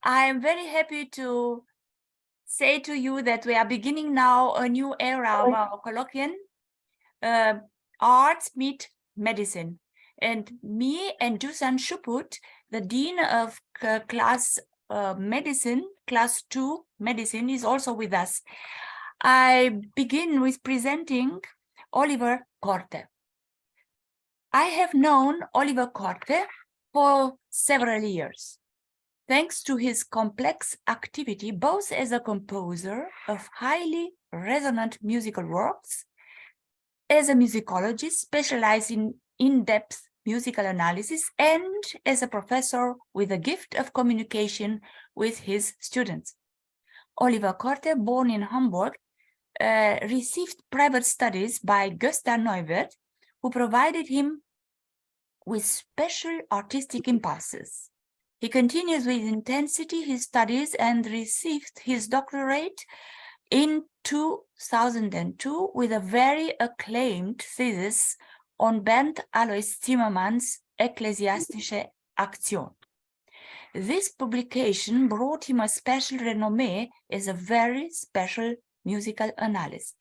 I'm very happy to say to you that we are beginning now a new era of our colloquium, arts meet medicine. And me and Dušan Šuput, the Dean of class medicine, class 2 medicine, is also with us. I begin with presenting Oliver Korte. I have known Oliver Korte for several years. Thanks to his complex activity, both as a composer of highly resonant musical works, as a musicologist specialized in in-depth musical analysis, and as a professor with a gift of communication with his students. Oliver Korte, born in Hamburg, received private studies by Gösta Neuwirth, who provided him with special artistic impulses. He continues with intensity his studies and received his doctorate in 2002 with a very acclaimed thesis on Bernd Alois Zimmermann's Ekklesiastische Aktion. This publication brought him a special renommee as a very special musical analyst.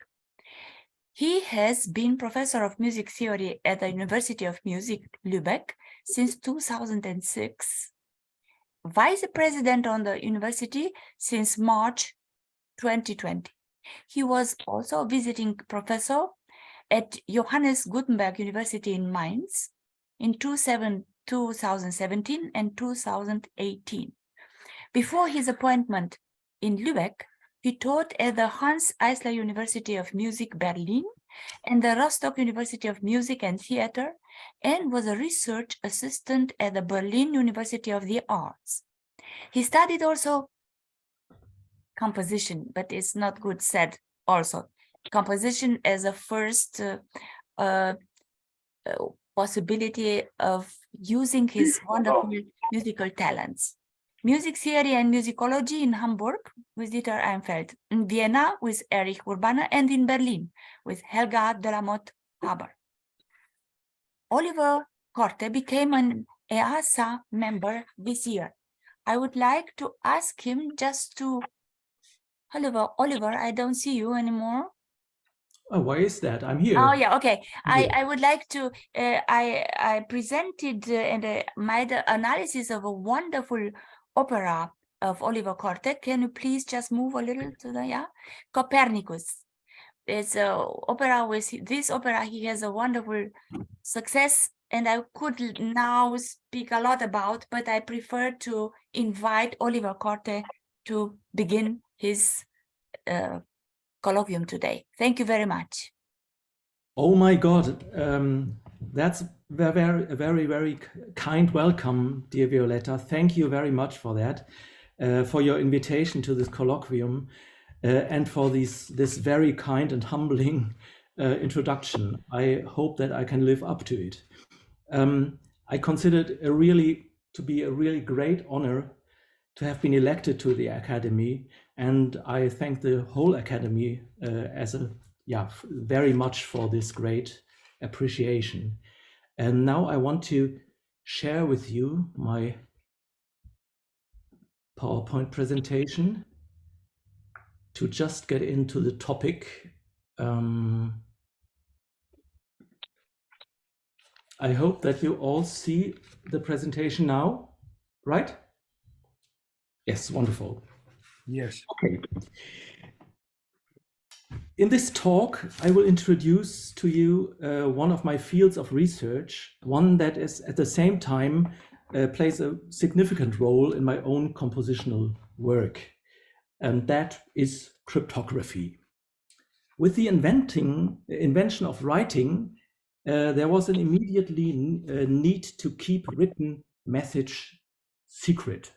He has been professor of music theory at the University of Music, Lübeck, since 2006, vice president on the university since March 2020. He was also a visiting professor at Johannes Gutenberg University in Mainz in 2017 and 2018. Before his appointment in Lübeck, he taught at the Hans Eisler University of Music Berlin and the Rostock University of Music and Theater, and was a research assistant at the Berlin University of the Arts. He studied also composition, but it's not good said also. Composition as a first possibility of using his wonderful musical talents. Music theory and musicology in Hamburg with Dieter Einfeld, in Vienna with Erich Urbana, and in Berlin with Helga de la Motte Haber. Oliver Korte became an EASA member this year. I would like to ask him just to, Oliver, I don't see you anymore. Oh, why is that? I'm here. Oh, yeah, okay. I would like to, I presented and made an analysis of a wonderful opera of Oliver Korte. Can you please just move a little to the, yeah? Copernicus. It's an opera with this opera. He has a wonderful success, and I could now speak a lot about, but I prefer to invite Oliver Korte to begin his colloquium today. Thank you very much. Oh my God, that's a very, very kind welcome, dear Violeta. Thank you very much for that, for your invitation to this colloquium, and for this very kind and humbling introduction. I hope that I can live up to it. I consider it to be a really great honor to have been elected to the Academy, and I thank the whole Academy very much for this great appreciation. And now I want to share with you my PowerPoint presentation to just get into the topic. I hope that you all see the presentation now, right? Yes, wonderful. Yes. Okay. In this talk, I will introduce to you one of my fields of research, one that is at the same time plays a significant role in my own compositional work, and that is cryptography. With the invention of writing, there was an immediately need to keep written message secret.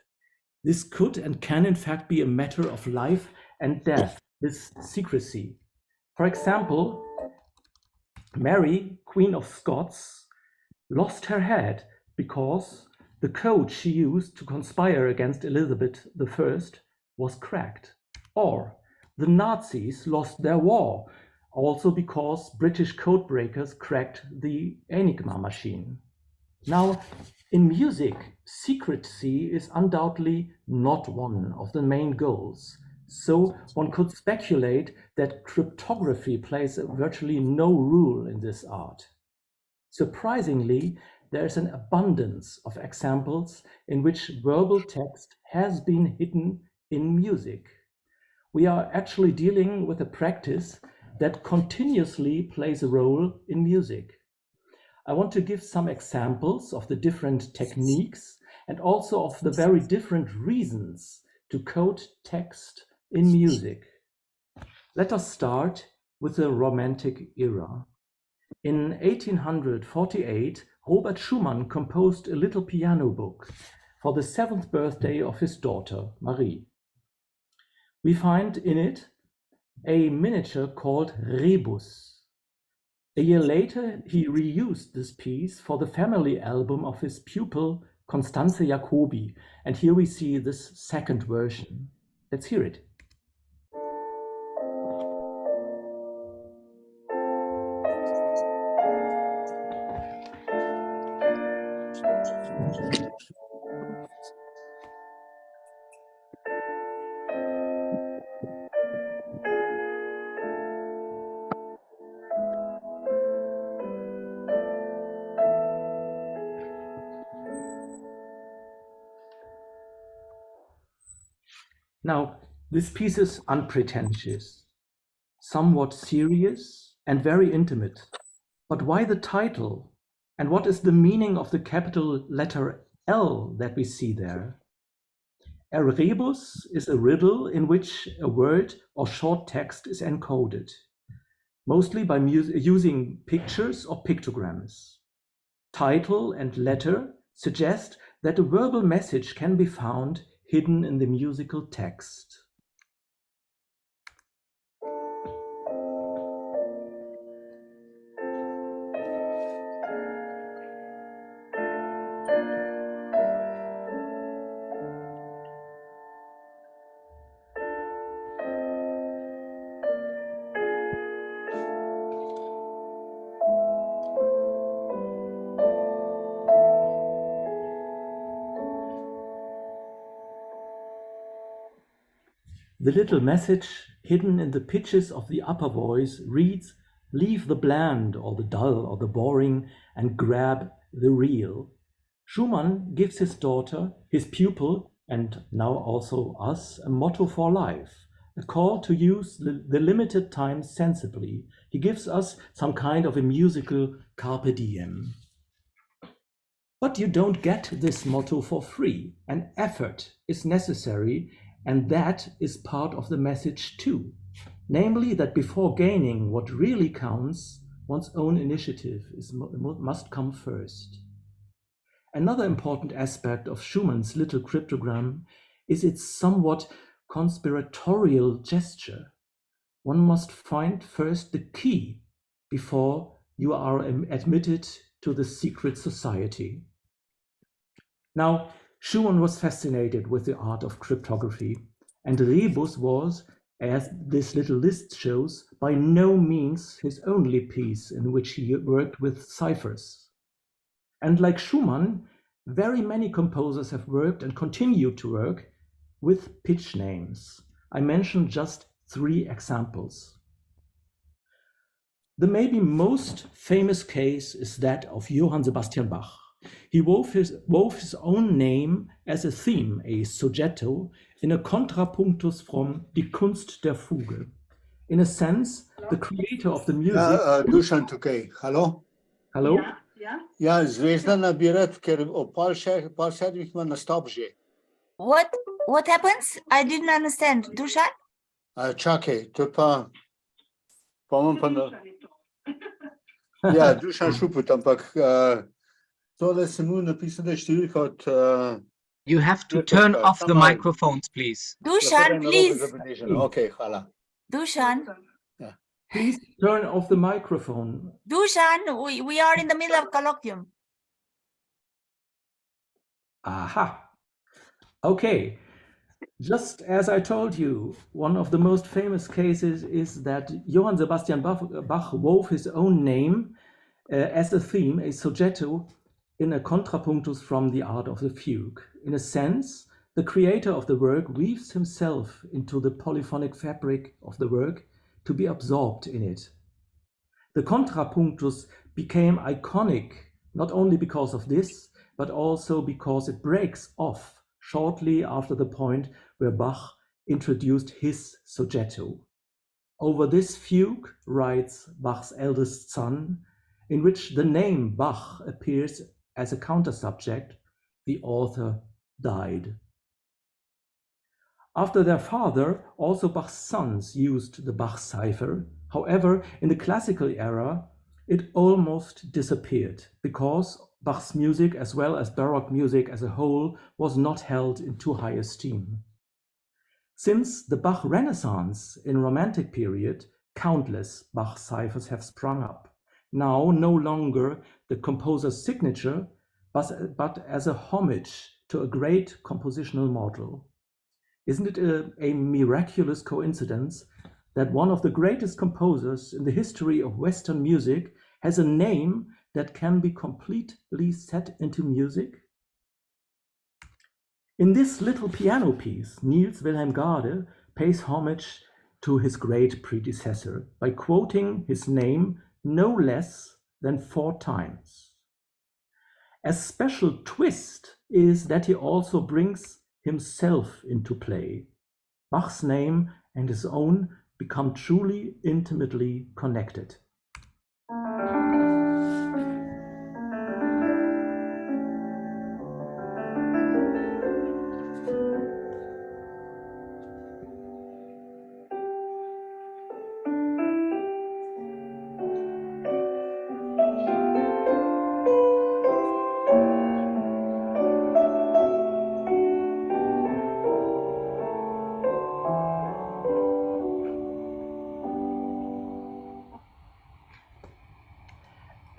This could and can in fact be a matter of life and death, this secrecy. For example, Mary, Queen of Scots, lost her head because the code she used to conspire against Elizabeth I was cracked. Or the Nazis lost their war also because British codebreakers cracked the Enigma machine. Now, in music, secrecy is undoubtedly not one of the main goals. So one could speculate that cryptography plays virtually no role in this art. Surprisingly, there is an abundance of examples in which verbal text has been hidden in music. We are actually dealing with a practice that continuously plays a role in music. I want to give some examples of the different techniques and also of the very different reasons to code text in music. Let us start with the Romantic era. In 1848, Robert Schumann composed a little piano book for the 7th birthday of his daughter, Marie. We find in it a miniature called Rebus. A year later, he reused this piece for the family album of his pupil, Constanze Jacobi, and here we see this second version. Let's hear it. Now, this piece is unpretentious, somewhat serious and very intimate. But why the title? And what is the meaning of the capital letter L that we see there? A rebus is a riddle in which a word or short text is encoded, mostly by using pictures or pictograms. Title and letter suggest that a verbal message can be found hidden in the musical text. The little message hidden in the pitches of the upper voice reads, "Leave the bland or the dull or the boring and grab the real." Schumann gives his daughter, his pupil, and now also us, a motto for life, a call to use the limited time sensibly. He gives us some kind of a musical carpe diem. But you don't get this motto for free. An effort is necessary, and that is part of the message too. Namely, that before gaining what really counts, one's own initiative must come first. Another important aspect of Schumann's little cryptogram is its somewhat conspiratorial gesture. One must find first the key before you are admitted to the secret society. Now, Schumann was fascinated with the art of cryptography, and Rebus was, as this little list shows, by no means his only piece in which he worked with ciphers. And like Schumann, very many composers have worked and continue to work with pitch names. I mentioned just 3 examples. The maybe most famous case is that of Johann Sebastian Bach. He wove his own name as a theme, a soggetto, in a contrapunctus from Die Kunst der Fuge. In a sense, the creator of the music... Dušan tukaj, halo? Hello? Ja, Zvezdan bi rad, ker ob pol sedmih ima nastop že. What happens? I didn't understand. Dušan? Čakaj, to pa imam pa na... Ja, Dušan Šuput, ampak tole sem mu napisal, da je številka od... You have to turn off the microphones, please. Dušan, please. Okay, hvala. Dušan. Please turn off the microphone. Dušan, we are in the middle of colloquium. Aha. Okay. Just as I told you, one of the most famous cases is that Johann Sebastian Bach wove his own name as a theme, a soggetto, in a contrapunctus from the art of the fugue. In a sense, the creator of the work weaves himself into the polyphonic fabric of the work to be absorbed in it. The contrapunctus became iconic not only because of this, but also because it breaks off shortly after the point where Bach introduced his soggetto. Over this fugue, writes Bach's eldest son, in which the name Bach appears as a counter-subject, the author died. After their father, also Bach's sons used the Bach cipher. However, in the classical era, it almost disappeared because Bach's music, as well as Baroque music as a whole, was not held in too high esteem. Since the Bach Renaissance in Romantic period, countless Bach ciphers have sprung up, now no longer the composer's signature, but as a homage to a great compositional model. Isn't it a miraculous coincidence that one of the greatest composers in the history of Western music has a name that can be completely set into music? In this little piano piece, Niels Wilhelm Gade pays homage to his great predecessor by quoting his name no less than 4 times. A special twist is that he also brings himself into play. Bach's name and his own become truly intimately connected.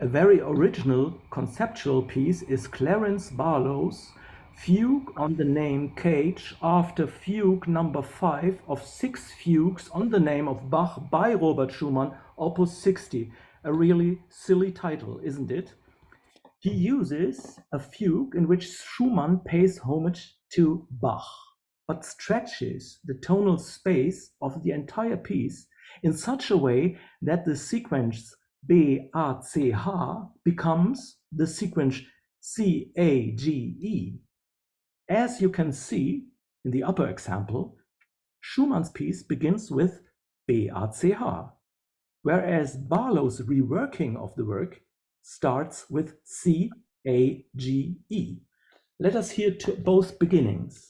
A very original conceptual piece is Clarence Barlow's Fugue on the name Cage after Fugue number 5 of 6 fugues on the name of Bach by Robert Schumann, Opus 60. A really silly title, isn't it? He uses a fugue in which Schumann pays homage to Bach, but stretches the tonal space of the entire piece in such a way that the sequence B-A-C-H becomes the sequence C-A-G-E. As you can see in the upper example, Schumann's piece begins with B-A-C-H, whereas Barlow's reworking of the work starts with C-A-G-E. Let us hear both beginnings.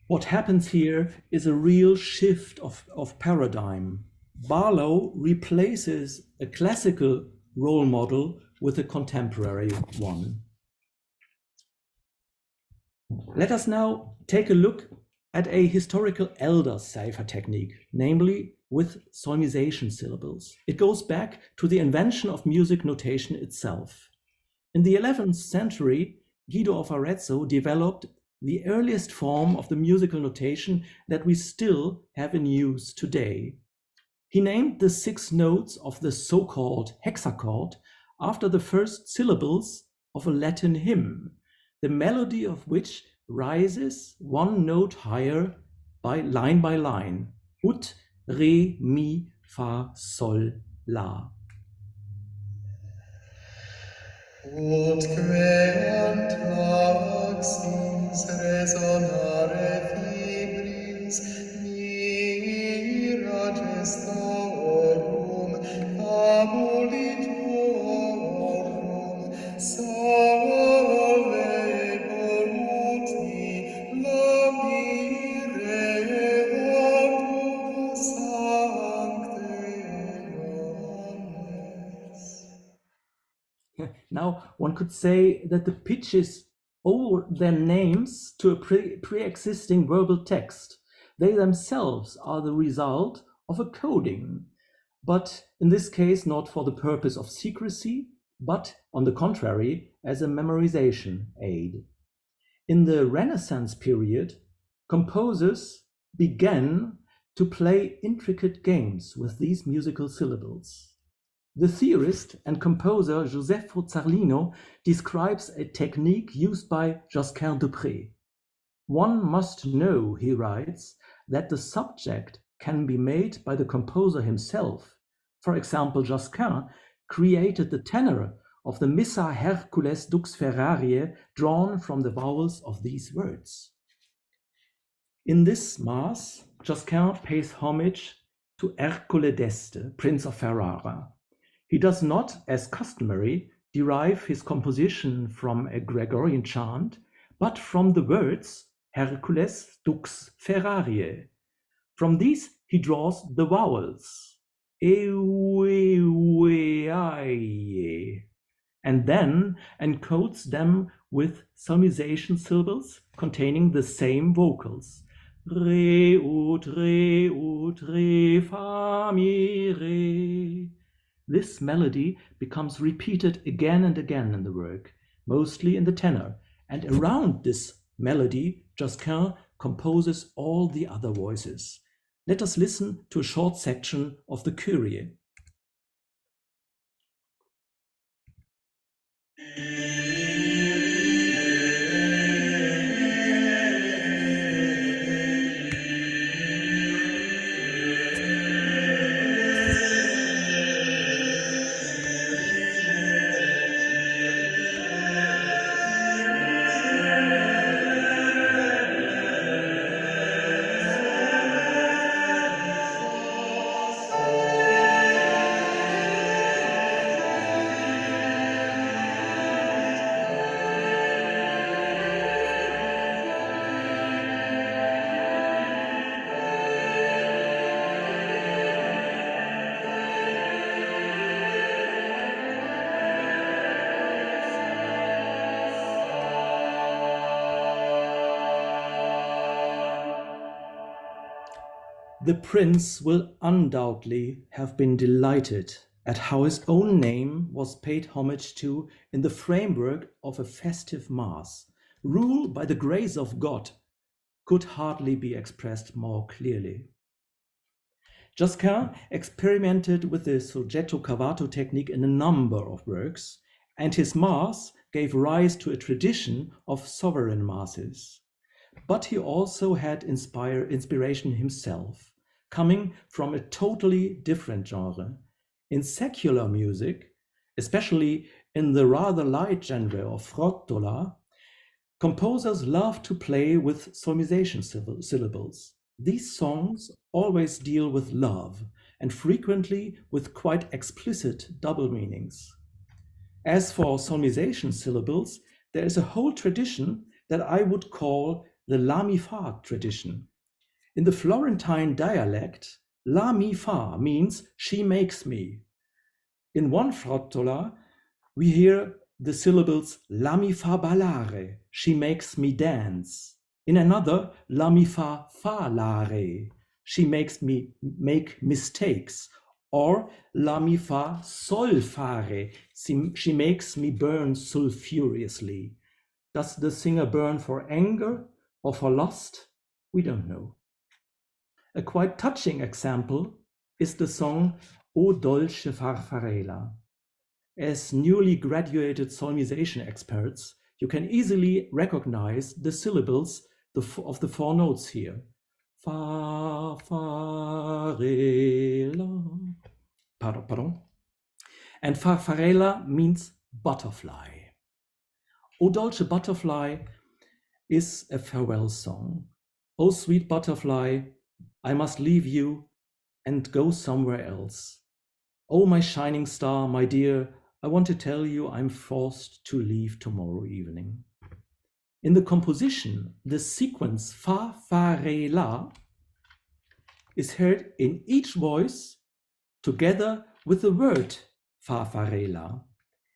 What happens here is a real shift of paradigm. Barlow replaces a classical role model with a contemporary one. Let us now take a look at a historical elder cipher technique, namely with solmization syllables. It goes back to the invention of music notation itself. In the 11th century, Guido of Arezzo developed the earliest form of the musical notation that we still have in use today. He named the 6 notes of the so-called hexachord after the first syllables of a Latin hymn, the melody of which rises 1 note higher by line, ut, re, mi, fa, sol, la. Ut creantaxis resonare fibris mira gestorum fabulitorum salve voluti labire autum sancte Ioannes. Now, one could say that the pitches owe their names to a pre-existing verbal text. They themselves are the result of a coding, but in this case, not for the purpose of secrecy, but on the contrary, as a memorization aid. In the Renaissance period, composers began to play intricate games with these musical syllables. The theorist and composer Joseph Zarlino describes a technique used by Josquin du Pré. One must know, he writes, that the subject can be made by the composer himself. For example, Josquin created the tenor of the Missa Hercules Dux Ferrarie drawn from the vowels of these words. In this mass, Josquin pays homage to Ercole d'Este, Prince of Ferrara. He does not, as customary, derive his composition from a Gregorian chant, but from the words Hercules Dux Ferrarie. From these he draws the vowels, and then encodes them with solmization syllables containing the same vocals. Re, ut, re, fa, mi, re. This melody becomes repeated again and again in the work, mostly in the tenor, and around this melody, Josquin composes all the other voices. Let us listen to a short section of the Kyrie. The prince will undoubtedly have been delighted at how his own name was paid homage to in the framework of a festive mass. Rule by the grace of God could hardly be expressed more clearly. Josquin experimented with the soggetto cavato technique in a number of works, and his mass gave rise to a tradition of sovereign masses. But he also had inspiration himself, coming from a totally different genre. In secular music, especially in the rather light genre of frottola, composers love to play with solmization syllables. These songs always deal with love and frequently with quite explicit double meanings. As for solmization syllables, there is a whole tradition that I would call the la mi fa tradition. In the Florentine dialect, la mi fa means she makes me. In one frottola, we hear the syllables la mi fa ballare, she makes me dance. In another, la mi fa lare, she makes me make mistakes. Or la mi fa sol fare, she makes me burn sulfurously. Does the singer burn for anger or for lust? We don't know. A quite touching example is the song O dolce farfarella. As newly graduated solmization experts, you can easily recognize the syllables of the four notes here. Fa, fa, re, la. Pardon. And farfarella means butterfly. O dolce butterfly is a farewell song. O sweet butterfly, I must leave you and go somewhere else. Oh, my shining star, my dear, I want to tell you I'm forced to leave tomorrow evening. In the composition, the sequence fa, re, la is heard in each voice together with the word fa, re, la.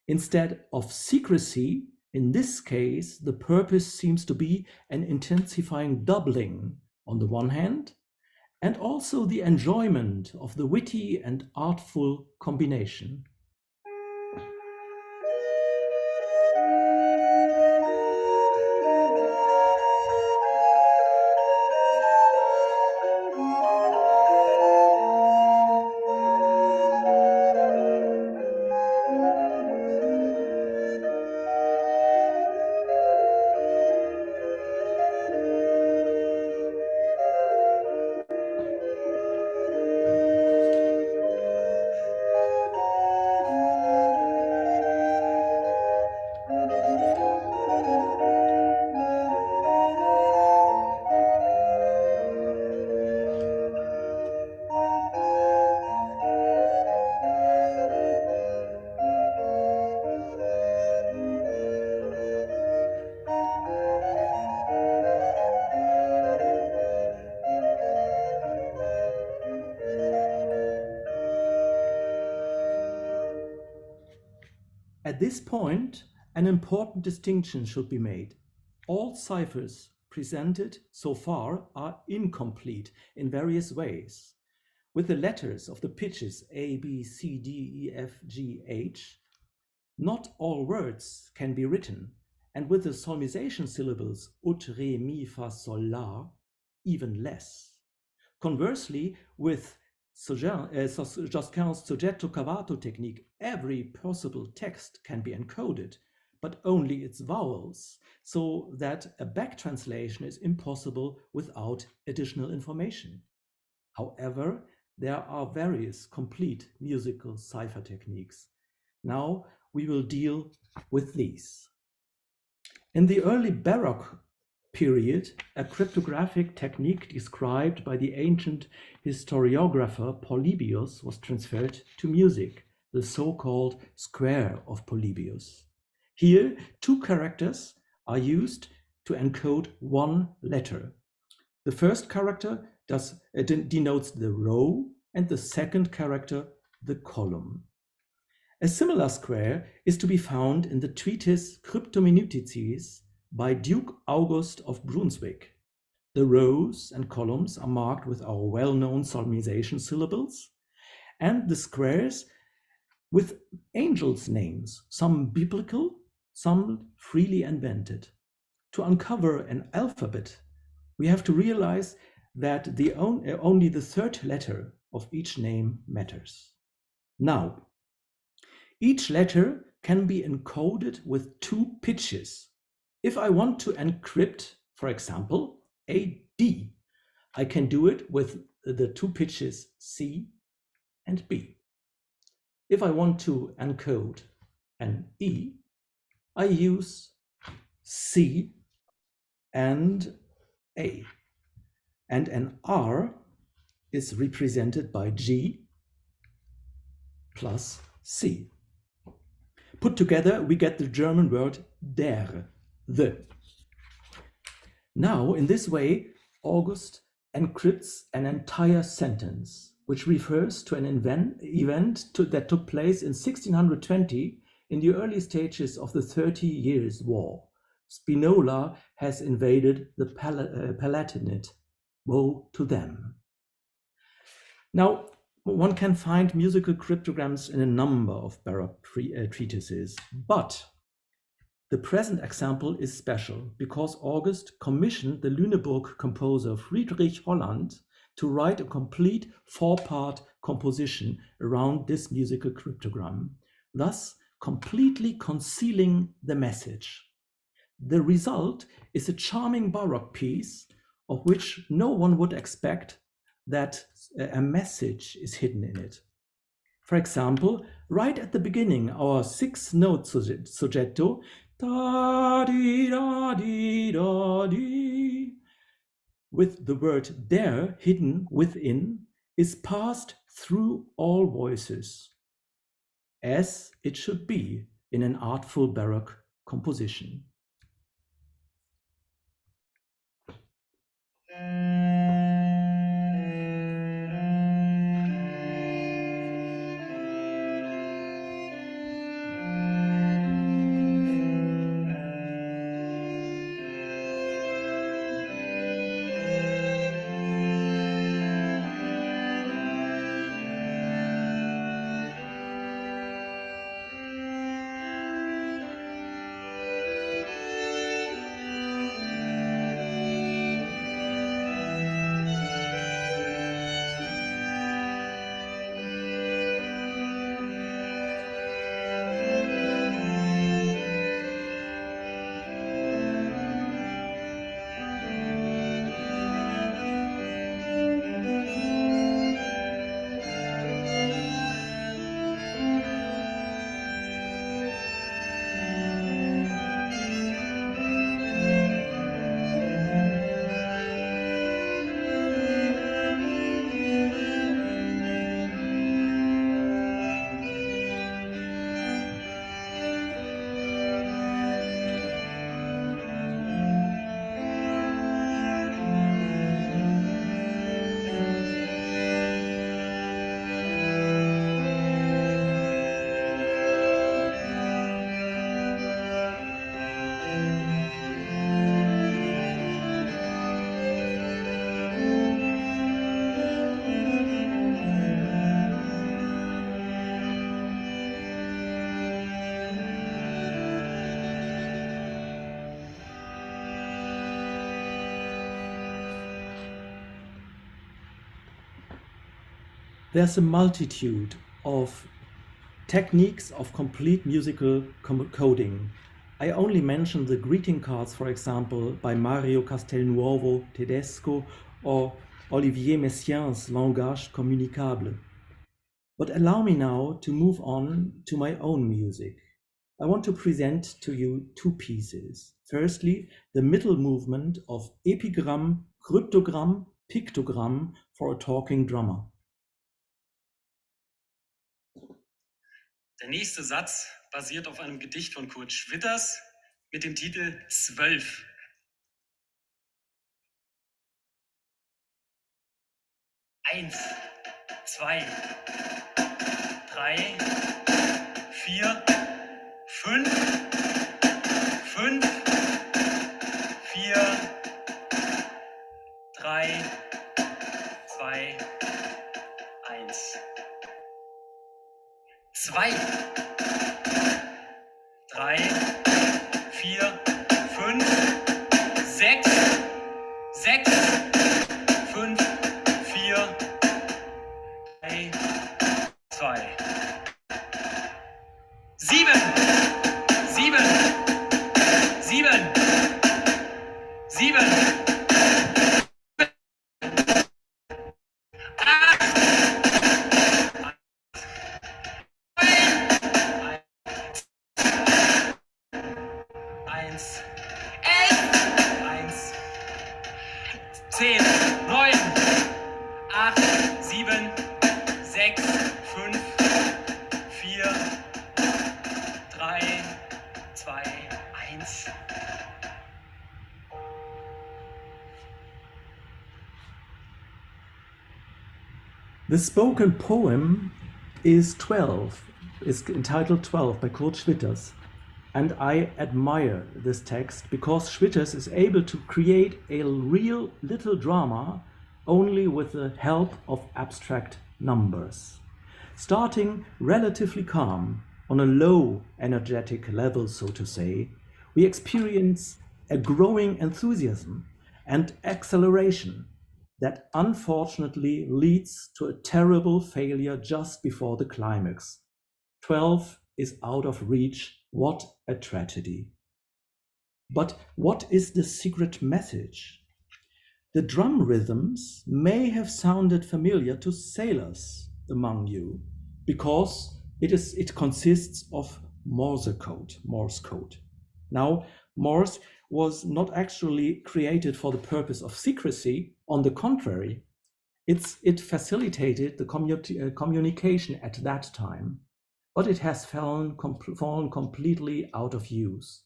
Instead of secrecy, in this case, the purpose seems to be an intensifying doubling on the one hand, and also the enjoyment of the witty and artful combination. At this point, an important distinction should be made. All ciphers presented so far are incomplete in various ways. With the letters of the pitches A, B, C, D, E, F, G, H, not all words can be written, and with the solmization syllables ut, re, mi, fa, sol, la, even less. Conversely, with Josquin's soggetto cavato technique, every possible text can be encoded, but only its vowels, so that a back translation is impossible without additional information. However, there are various complete musical cipher techniques. Now we will deal with these. In the early Baroque period, a cryptographic technique described by the ancient historiographer Polybius was transferred to music, the so-called square of Polybius. Here, two characters are used to encode one letter. The first character denotes the row, and the second character the column. A similar square is to be found in the treatise Cryptominutices by Duke August of Brunswick. The rows and columns are marked with our well-known solmization syllables, and the squares with angels' names, some biblical, some freely invented. To uncover an alphabet, we have to realize that only the third letter of each name matters. Now, each letter can be encoded with two pitches. If I want to encrypt, for example, a D, I can do it with the two pitches C and B. If I want to encode an E, I use C and A. And an R is represented by G plus C. Put together, we get the German word der, the. Now, in this way, August encrypts an entire sentence, which refers to an event that took place in 1620 in the early stages of the 30 Years' War. Spinola has invaded the Palatinate. Woe to them. Now, one can find musical cryptograms in a number of Baroque treatises, but the present example is special because August commissioned the Lüneburg composer Friedrich Holland to write a complete four-part composition around this musical cryptogram, thus completely concealing the message. The result is a charming Baroque piece of which no one would expect that a message is hidden in it. For example, right at the beginning, our 6-note soggetto, da-dee-da-dee-da-dee, with the word der hidden within, is passed through all voices, as it should be in an artful Baroque composition. There's a multitude of techniques of complete musical coding. I only mention the greeting cards, for example, by Mario Castelnuovo Tedesco or Olivier Messiaen's Langage communicable. But allow me now to move on to my own music. I want to present to you two pieces. Firstly, the middle movement of epigram, cryptogram, pictogram for a talking drummer. Der nächste Satz basiert auf einem Gedicht von Kurt Schwitters mit dem Titel 12. Eins, zwei, drei, vier, fünf, vier, drei, zwei, eins. 2, 3, 4, 5, 6, 5, 4, 3, 2, 7, 10, 9, 8, 7, 6, 5, 4, 3, 2, 1. The spoken poem is entitled 12 by Kurt Schwitters. And I admire this text because Schwitters is able to create a real little drama only with the help of abstract numbers. Starting relatively calm on a low energetic level, so to say, we experience a growing enthusiasm and acceleration that unfortunately leads to a terrible failure just before the climax. 12 is out of reach. What a tragedy. But what is the secret message? The drum rhythms may have sounded familiar to sailors among you because it consists of Morse code. Now, Morse was not actually created for the purpose of secrecy. On the contrary, it facilitated the communication at that time. But it has fallen completely out of use.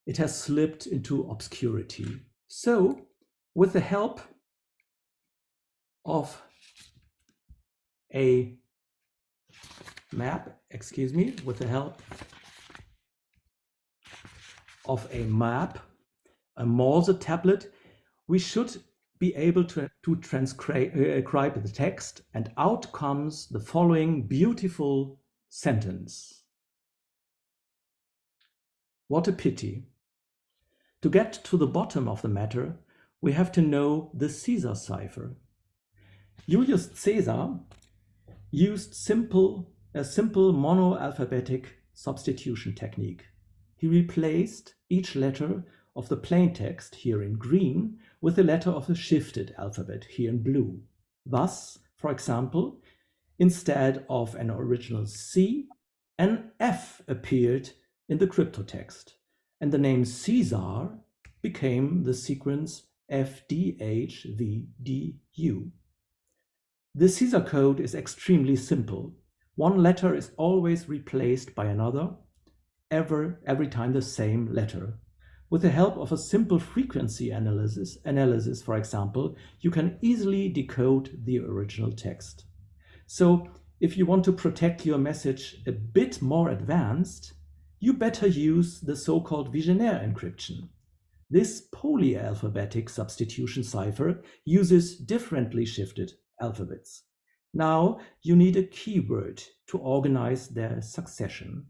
It has slipped into obscurity. So, with the help of a map, a Morse tablet, we should be able to transcribe the text, and out comes the following beautiful sentence. What a pity. To get to the bottom of the matter, we have to know the Caesar cipher. Julius Caesar used a simple monoalphabetic substitution technique. He replaced each letter of the plain text, here in green, with a letter of the shifted alphabet, here in blue. Thus, for example, instead of an original C, an F appeared in the cryptotext, and the name Caesar became the sequence FDHVDU. The Caesar code is extremely simple. One letter is always replaced by another, every time the same letter. With the help of a simple frequency analysis, for example, you can easily decode the original text. So if you want to protect your message a bit more advanced, you better use the so-called Vigenère encryption. This polyalphabetic substitution cipher uses differently shifted alphabets. Now you need a keyword to organize their succession.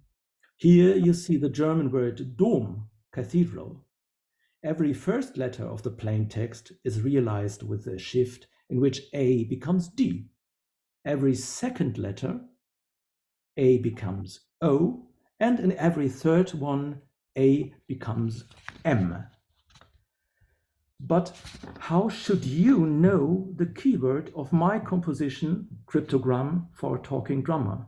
Here you see the German word Dom, cathedral. Every first letter of the plain text is realized with a shift in which A becomes D. every second letter, A becomes O, and in every third one, A becomes M. But how should you know the keyword of my composition, Cryptogram for a Talking Drummer?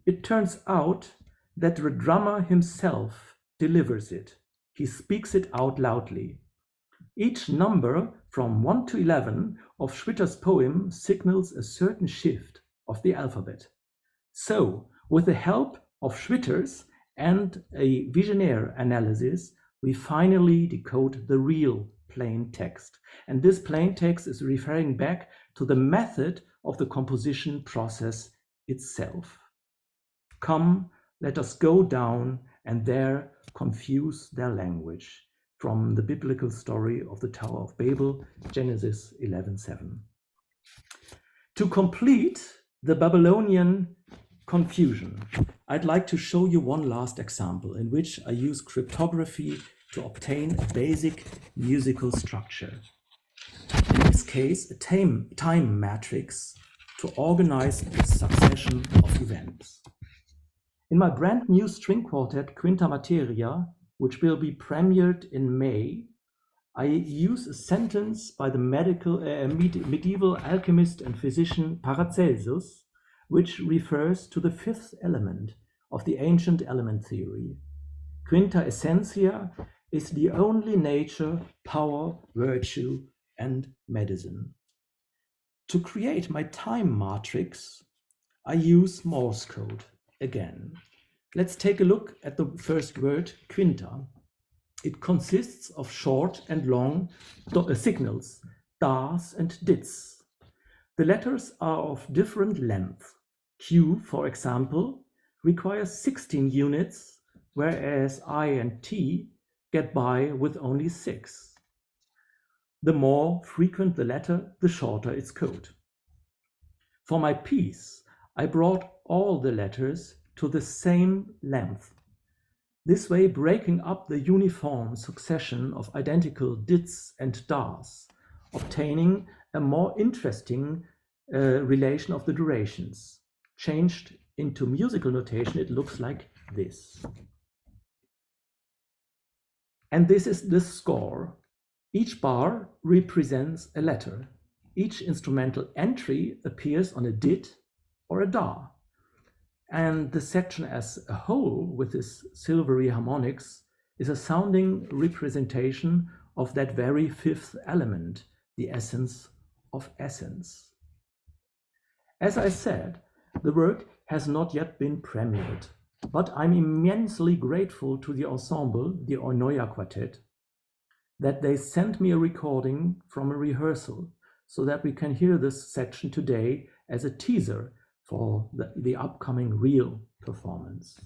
It turns out that the drummer himself delivers it. He speaks it out loudly. Each number from 1 to 11 of Schwitter's poem signals a certain shift of the alphabet. So, with the help of Schwitter's and a visionary analysis, we finally decode the real plain text. And this plain text is referring back to the method of the composition process itself. Come, let us go down and there confuse their language. From the biblical story of the Tower of Babel, Genesis 11:7. To complete the Babylonian confusion, I'd like to show you one last example in which I use cryptography to obtain a basic musical structure. In this case, a time matrix to organize a succession of events. In my brand new string quartet, Quinta Materia, which will be premiered in May, I use a sentence by the medieval alchemist and physician Paracelsus, which refers to the fifth element of the ancient element theory. Quinta essentia is the only nature, power, virtue, and medicine. To create my time matrix, I use Morse code again. Let's take a look at the first word, quinta. It consists of short and long signals, das and dits. The letters are of different length. Q, for example, requires 16 units, whereas I and T get by with only 6. The more frequent the letter, the shorter its code. For my piece, I brought all the letters to the same length. This way, breaking up the uniform succession of identical dits and das, obtaining a more interesting relation of the durations. Changed into musical notation, it looks like this. And this is the score. Each bar represents a letter. Each instrumental entry appears on a dit or a da. And the section as a whole, with its silvery harmonics, is a sounding representation of that very fifth element, the essence of essence. As I said, the work has not yet been premiered, but I'm immensely grateful to the ensemble, the Eunoia Quartet, that they sent me a recording from a rehearsal so that we can hear this section today as a teaser for the upcoming real performance.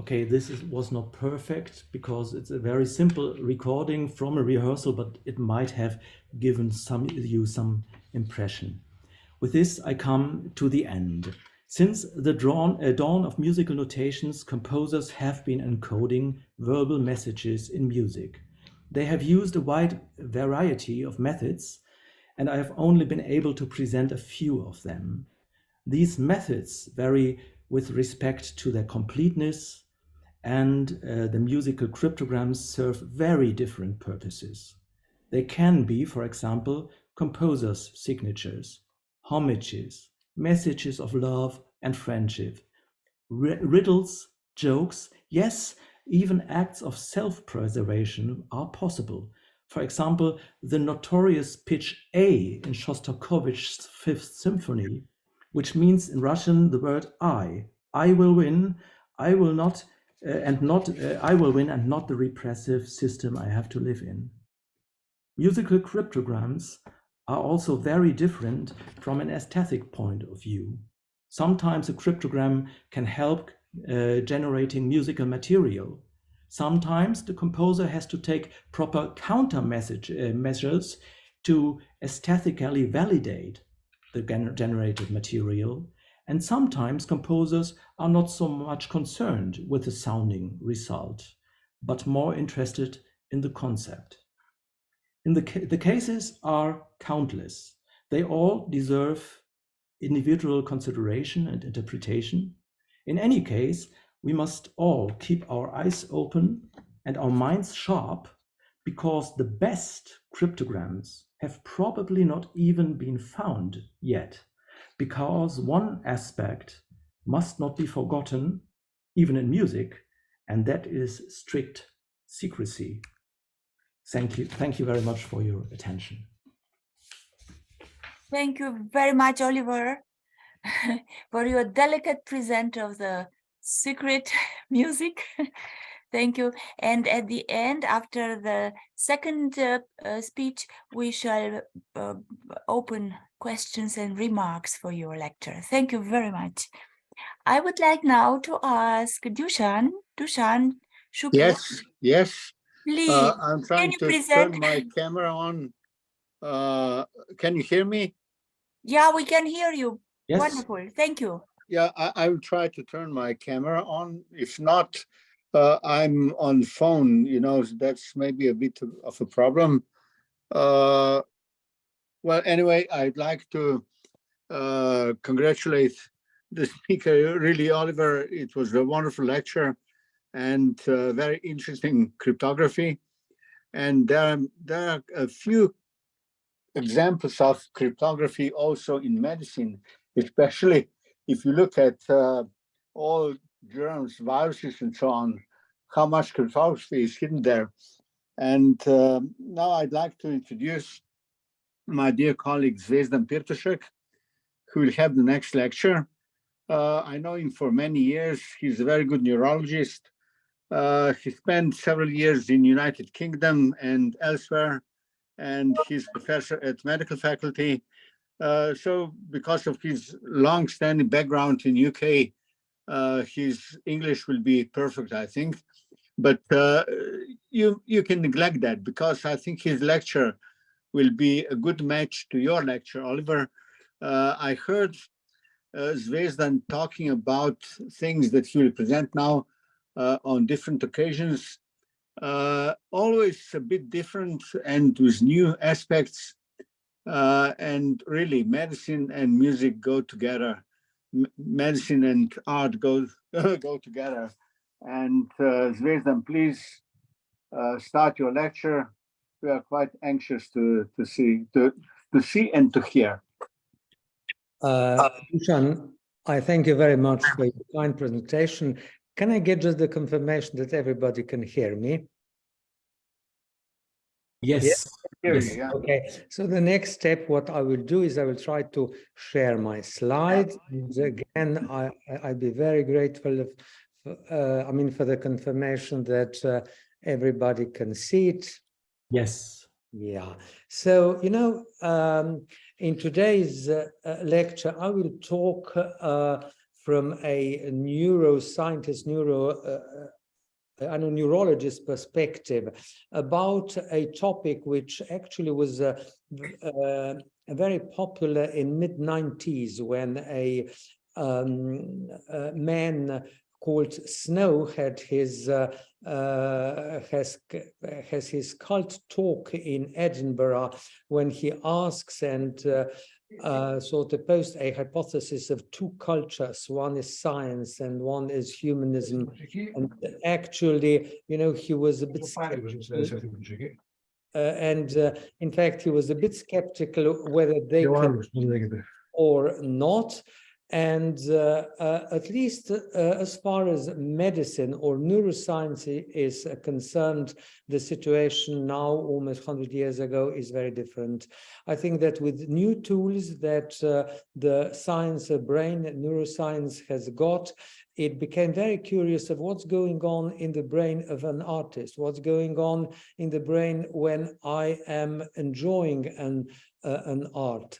okay, was not perfect because it's a very simple recording from a rehearsal, but it might have given you some impression. With this, I come to the end. Since the dawn of musical notations, composers have been encoding verbal messages in music. They have used a wide variety of methods, and I have only been able to present a few of them. These methods vary with respect to their completeness, and the musical cryptograms serve very different purposes. They can be, for example, composers' signatures, homages, messages of love and friendship, riddles, jokes, yes, even acts of self-preservation are possible. For example, the notorious pitch A in Shostakovich's Fifth Symphony, which means in Russian the word I will win, I will not, I will win and not the repressive system I have to live in. Musical cryptograms are also very different from an aesthetic point of view. Sometimes a cryptogram can help generating musical material. Sometimes the composer has to take proper counter measures to aesthetically validate the generated material. And sometimes composers are not so much concerned with the sounding result, but more interested in the concept. The cases are countless. They all deserve individual consideration and interpretation. In any case, we must all keep our eyes open and our minds sharp, because the best cryptograms have probably not even been found yet, because one aspect must not be forgotten, even in music, and that is strict secrecy. Thank you very much for your attention. Thank you very much, Oliver, for your delicate present of the secret music. Thank you. And at the end, after the second speech, we shall open questions and remarks for your lecture. Thank you very much. I would like now to ask Dušan, Šuput. Yes. Please, I'm trying to turn my camera on. Can you hear me? Yeah, we can hear you. Yes. Wonderful. Thank you. Yeah, I will try to turn my camera on. If not, I'm on phone, that's maybe a bit of a problem. Well, anyway, I'd like to congratulate the speaker, really, Oliver. It was a wonderful lecture and very interesting cryptography. And there are a few examples of cryptography also in medicine, especially if you look at all germs, viruses, and so on, how much cryptography is hidden there. And now I'd like to introduce my dear colleague Zvezdan Pirtošek, who will have the next lecture. I know him for many years. He's a very good neurologist. He spent several years in the United Kingdom and elsewhere, and he's professor at medical faculty. So because of his long-standing background in UK, his English will be perfect, I think. But you can neglect that, because I think his lecture will be a good match to your lecture, Oliver. I heard Zvezdan talking about things that he will present now on different occasions, always a bit different and with new aspects. And really, medicine and music go together. Medicine and art go together. And Zvezdan, please start your lecture. We are quite anxious to see and to hear. Dušan, I thank you very much for your kind presentation. Can I get just the confirmation that everybody can hear me? Yes. Yes. Yeah. Okay. So the next step, what I will do is I will try to share my slides. And again, I'd be very grateful for the confirmation that everybody can see it. Yes. Yeah. So, in today's lecture, I will talk from a neuroscientist, neurologist perspective about a topic which actually was very popular in mid-90s when a man called Snow had his has his cult talk in Edinburgh when he asks and sort of posed a hypothesis of two cultures. One is science and one is humanism. And actually, you know, he was a bit skeptical. In fact, he was a bit skeptical whether they could or not. And at least as far as medicine or neuroscience is concerned, the situation now, almost 100 years ago, is very different. I think that with new tools that the science of brain, neuroscience has got, it became very curious of what's going on in the brain of an artist, what's going on in the brain when I am enjoying an art.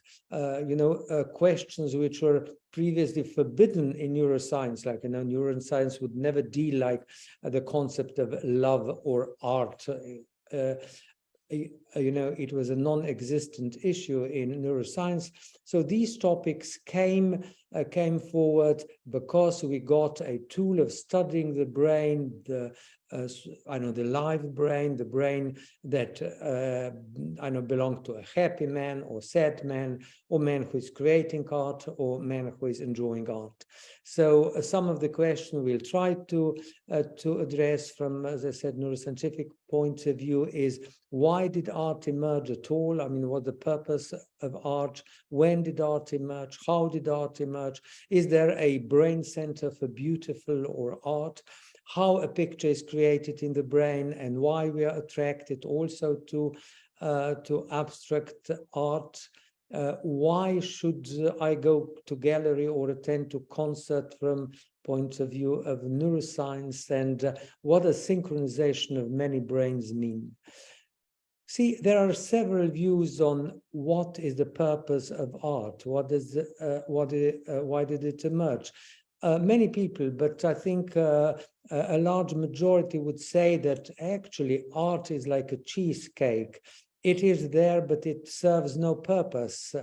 Questions which were previously forbidden in neuroscience, like, you know, neuroscience would never deal like the concept of love or art. It was a non-existent issue in neuroscience. So these topics came forward because we got a tool of studying the brain, the live brain, the brain that belonged to a happy man or sad man, or man who is creating art, or man who is enjoying art. So some of the questions we'll try to address from, as I said, neuroscientific point of view is, why did art emerge at all? I mean, what the purpose of art? When did art emerge? How did art emerge? Is there a brain center for beautiful or art? How a picture is created in the brain, and why we are attracted also to abstract art. Why should I go to gallery or attend to concert from point of view of neuroscience, and what does synchronization of many brains mean? See, there are several views on what is the purpose of art. Why did it emerge? Many people, but I think a large majority would say that actually art is like a cheesecake. It is there, but it serves no purpose.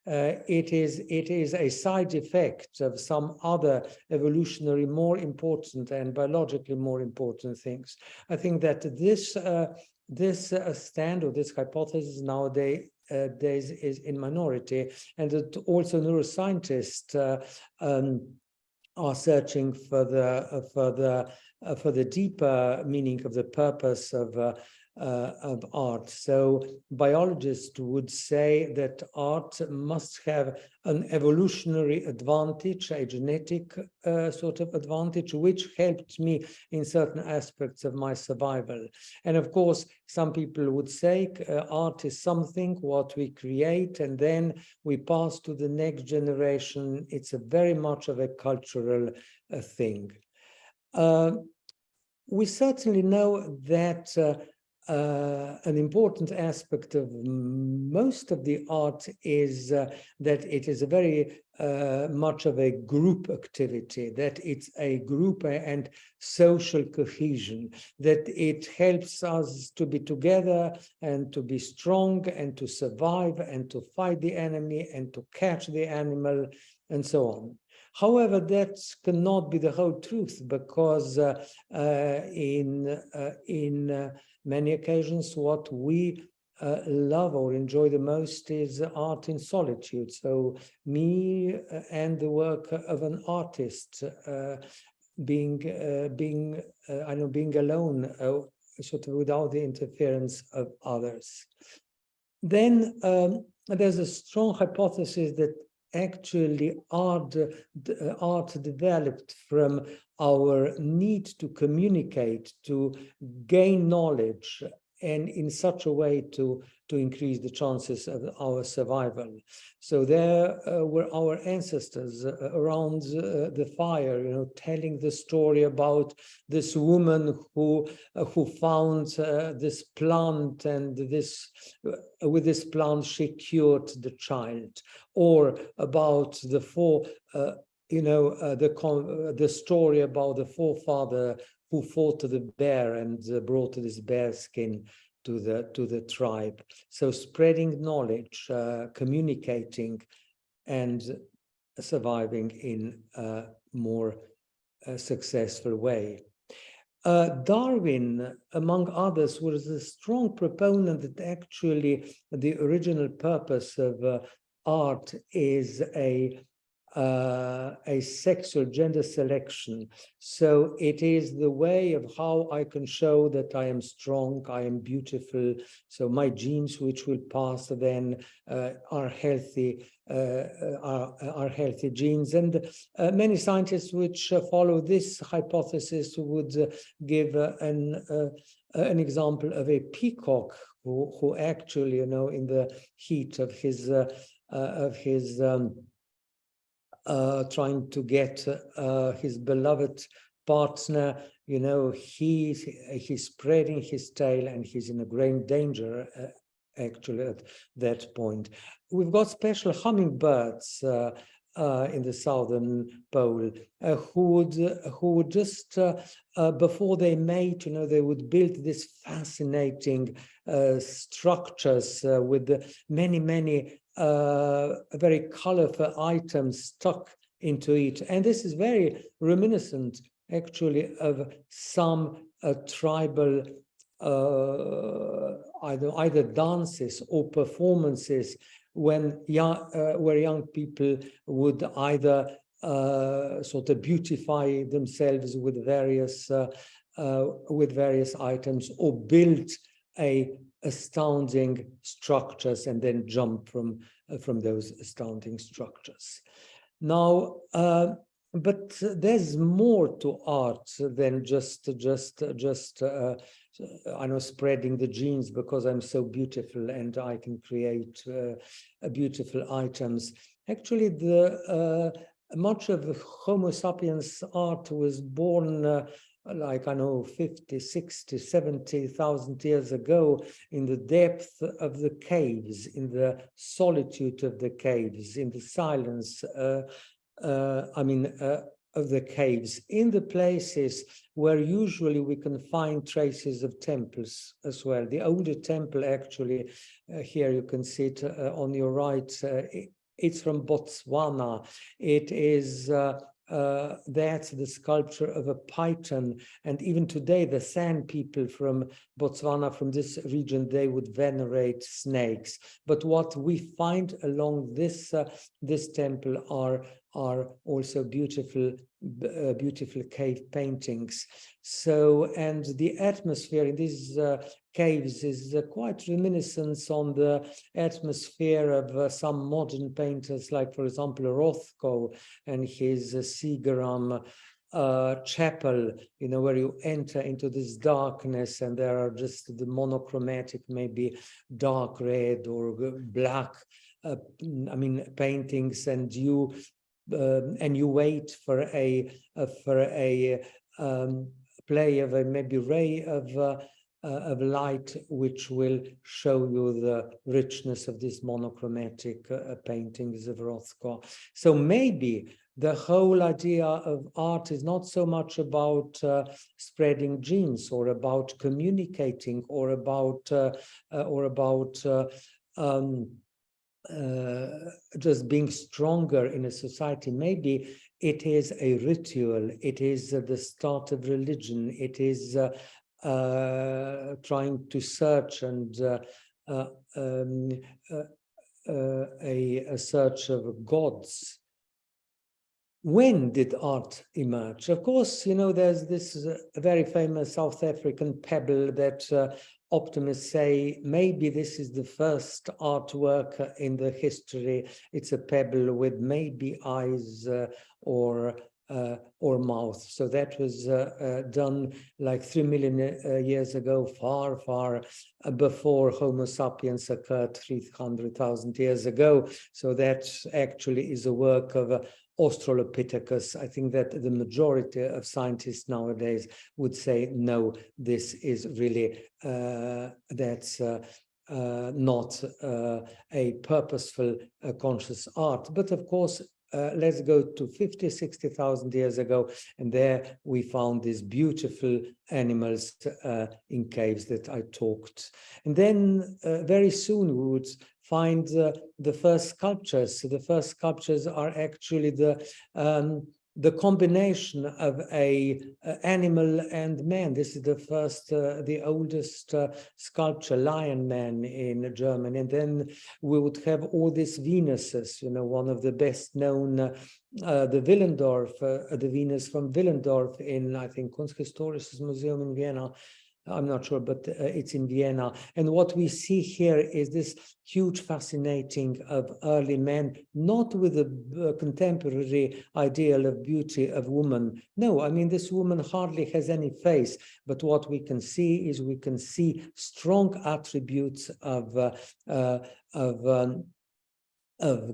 It is a side effect of some other evolutionary, more important and biologically more important things. I think that this stand or this hypothesis nowadays is in minority, and that also neuroscientists are searching for the deeper meaning of the purpose of art. So biologists would say that art must have an evolutionary advantage, a genetic sort of advantage, which helped me in certain aspects of my survival. And of course, some people would say art is something what we create and then we pass to the next generation. It's a very much of a cultural thing. We certainly know that an important aspect of most of the art is that it is a very much of a group activity, that it's a group and social cohesion, that it helps us to be together and to be strong and to survive and to fight the enemy and to catch the animal and so on. However, that cannot be the whole truth, because in many occasions, what we love or enjoy the most is art in solitude. So me and the work of an artist, being alone, sort of without the interference of others. Then there's a strong hypothesis that actually art developed from our need to communicate, to gain knowledge, and in such a way to increase the chances of our survival. So there were our ancestors around the fire, telling the story about this woman who found this plant, and with this plant she cured the child, or about the four you know, the story about the forefather who fought the bear and brought this bear skin to the tribe. So spreading knowledge, communicating, and surviving in a more successful way. Darwin, among others, was a strong proponent that actually the original purpose of art is a sexual gender selection. So it is the way of how I can show that I am strong, I am beautiful. So my genes, which will pass then, are healthy genes. And many scientists which follow this hypothesis would give an example of a peacock who actually, you know, in the heat of his trying to get his beloved partner, you know, he's spreading his tail and he's in a great danger actually at that point. We've got special hummingbirds in the southern pole who would just before they mate, you know, they would build this fascinating structures with many very colorful items stuck into it. And this is very reminiscent actually of some tribal either dances or performances when where young people would either sort of beautify themselves with various items or build astounding structures and then jump from those astounding structures. Now, but there's more to art than just I know, spreading the genes because I'm so beautiful and I can create beautiful items. Actually, much of Homo sapiens art was born like, I know, 50, 60, 70,000 years ago in the depth of the caves, in the solitude of the caves, in the silence, of the caves, in the places where usually we can find traces of temples as well. The older temple, actually, here you can see it on your right, it's from Botswana. It is that's the sculpture of a python, and even today the San people from Botswana, from this region, they would venerate snakes. But what we find along this temple are also beautiful cave paintings. So, and the atmosphere in these caves is quite reminiscent on the atmosphere of some modern painters, like, for example, Rothko and his Seagram chapel, you know, where you enter into this darkness and there are just the monochromatic, maybe dark red or black, paintings, and you wait for a play of a maybe ray of light, which will show you the richness of these monochromatic paintings of Rothko. So maybe the whole idea of art is not so much about spreading genes or about communicating or about just being stronger in a society. Maybe it is a ritual, it is the start of religion, it is trying to search and a search of gods. When did art emerge? Of course, you know, there's this very famous South African pebble that optimists say maybe this is the first artwork in the history. It's a pebble with maybe eyes or mouth. So that was done like 3 million years ago, far before Homo sapiens occurred 300,000 years ago. So that actually is a work of Australopithecus. I think that the majority of scientists nowadays would say, no, this is really, that's not a purposeful conscious art. But of course, let's go to 50, 60,000 years ago, and there we found these beautiful animals in caves that I talked. And then very soon we would find the first sculptures. So the first sculptures are actually the combination of a animal and man. This is the first, the oldest sculpture, Lion Man in Germany. And then we would have all these Venuses, you know, one of the best known, the Willendorf, the Venus from Willendorf in, I think, Kunsthistorisches Museum in Vienna. I'm not sure, but it's in Vienna. And what we see here is this huge fascinating of early men, not with the contemporary ideal of beauty of woman. No, I mean, this woman hardly has any face, but what we can see is we can see strong attributes of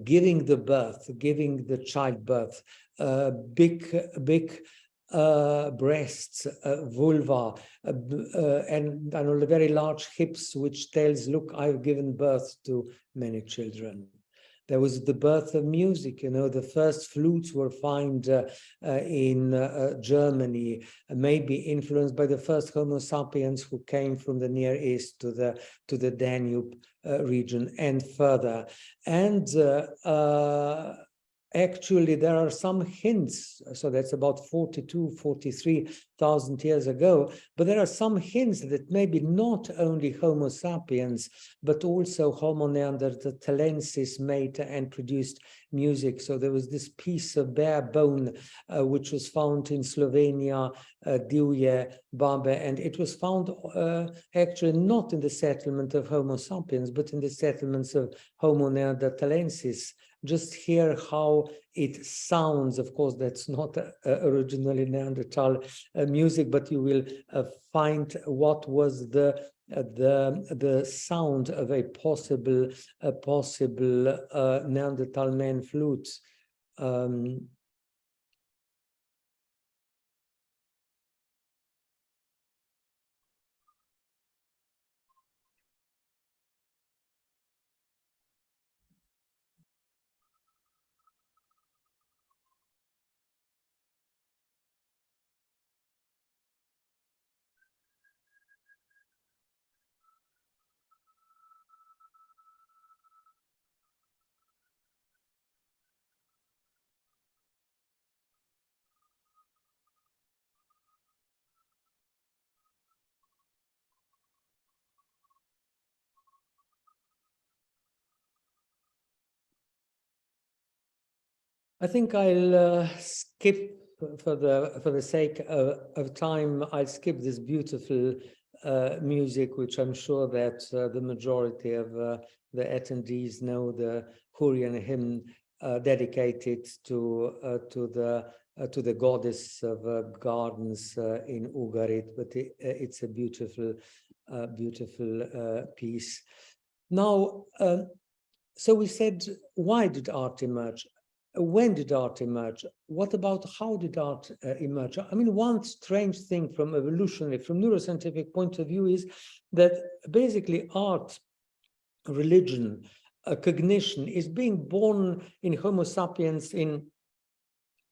giving the birth, giving the childbirth, big breasts, vulva, and I know the very large hips, which tells, look, I've given birth to many children. There was the birth of music. You know, the first flutes were found in Germany, maybe influenced by the first Homo sapiens who came from the Near East to the Danube region and further. And actually, there are some hints, so that's about 42, 43,000 years ago, but there are some hints that maybe not only Homo sapiens, but also Homo neanderthalensis made and produced music. So there was this piece of bare bone, which was found in Slovenia, Divje Babe, and it was found actually not in the settlement of Homo sapiens, but in the settlements of Homo neanderthalensis. Just hear how it sounds. Of course, that's not originally Neanderthal music, but you will find what was the sound of a possible Neanderthal man flute. I think I'll skip, for the sake of time, I'll skip this beautiful music, which I'm sure that the majority of the attendees know, the Hurrian hymn dedicated to the goddess of gardens in Ugarit, but it's a beautiful piece. Now, so we said, why did art emerge? When did art emerge? What about how did art emerge? I mean, one strange thing from evolutionary, from neuroscientific point of view is that basically art, religion, cognition is being born in Homo sapiens in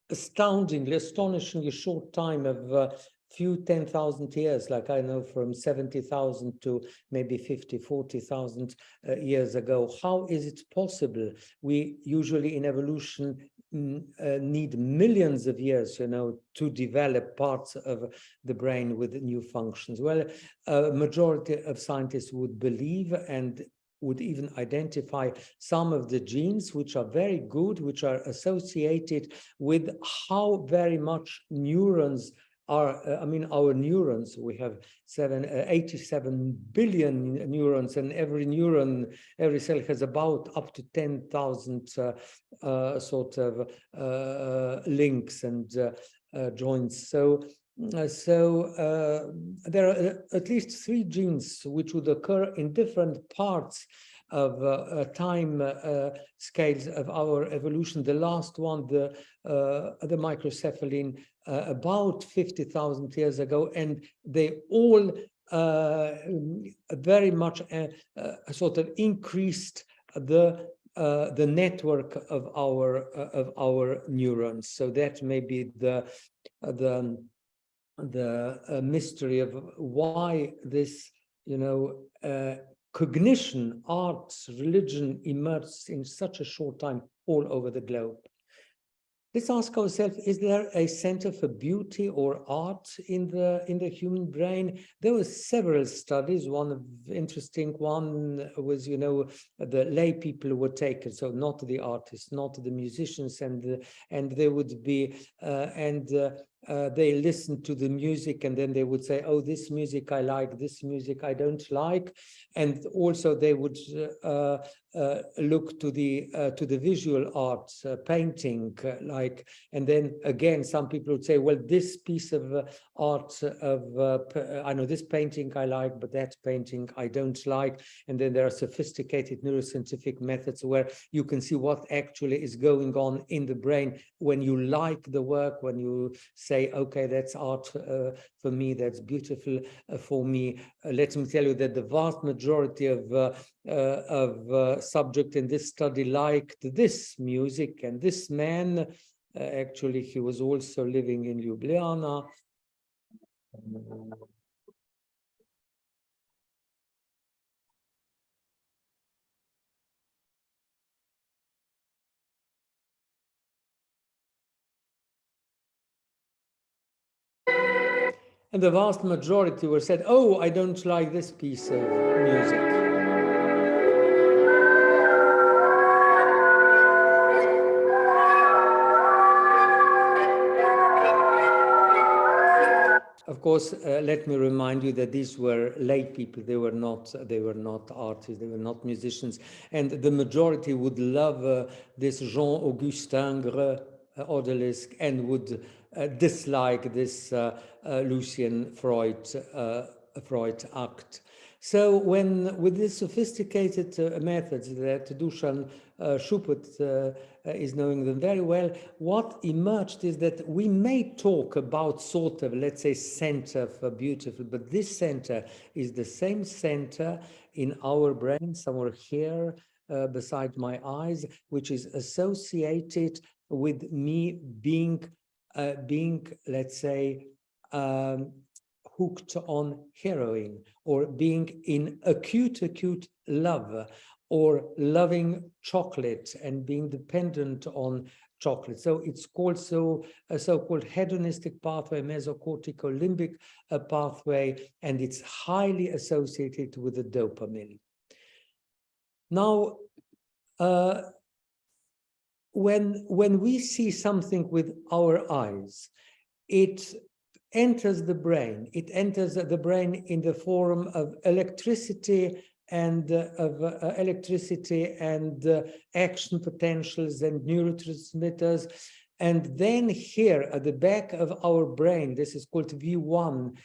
astonishingly short time of few 10,000 years, like I know from 70,000 to maybe 50, 40,000 years ago. How is it possible? We usually in evolution need millions of years, you know, to develop parts of the brain with new functions. Well, a majority of scientists would believe and would even identify some of the genes which are very good, which are associated with how very much neurons are, I mean, our neurons, we have 87 billion neurons, and every neuron, every cell has about up to 10,000 sort of links and joints. So there are at least 3 genes which would occur in different parts of time scales of our evolution. The last one, the microcephaline, about 50,000 years ago, and they all very much sort of increased the the network of our neurons. So that may be the mystery of why this, cognition, arts, religion emerged in such a short time all over the globe. Let's ask ourselves, is there a center for beauty or art in the human brain? There were several studies. One interesting one was, the lay people were taken, so not the artists, not the musicians, and they would be they listened to the music, and then they would say, oh, this music I like, this music I don't like. And also they would look to the visual arts, painting, and then again, some people would say, well, this piece of art I know this painting I like, but that painting I don't like. And then there are sophisticated neuroscientific methods where you can see what actually is going on in the brain when you like the work, when you say, okay, that's art for me, that's beautiful for me. Let me tell you that the vast majority of subject in this study liked this music, and this man, actually, he was also living in Ljubljana. And the vast majority were said, oh, I don't like this piece of music. Of course, let me remind you that these were lay people. They were not artists. They were not musicians. And the majority would love this Jean-Augustin Greux odalisque and would dislike this Lucian Freud act. So when, with these sophisticated methods that Dušan Šuput is knowing them very well, what emerged is that we may talk about sort of, let's say, center for beautiful, but this center is the same center in our brain, somewhere here beside my eyes, which is associated with me being, let's say, hooked on heroin, or being in acute love, or loving chocolate and being dependent on chocolate. So it's called a so-called hedonistic pathway, mesocortical limbic pathway, and it's highly associated with the dopamine. Now, when we see something with our eyes, it enters the brain. It enters the brain in the form of electricity and action potentials and neurotransmitters. And then here at the back of our brain, this is called V1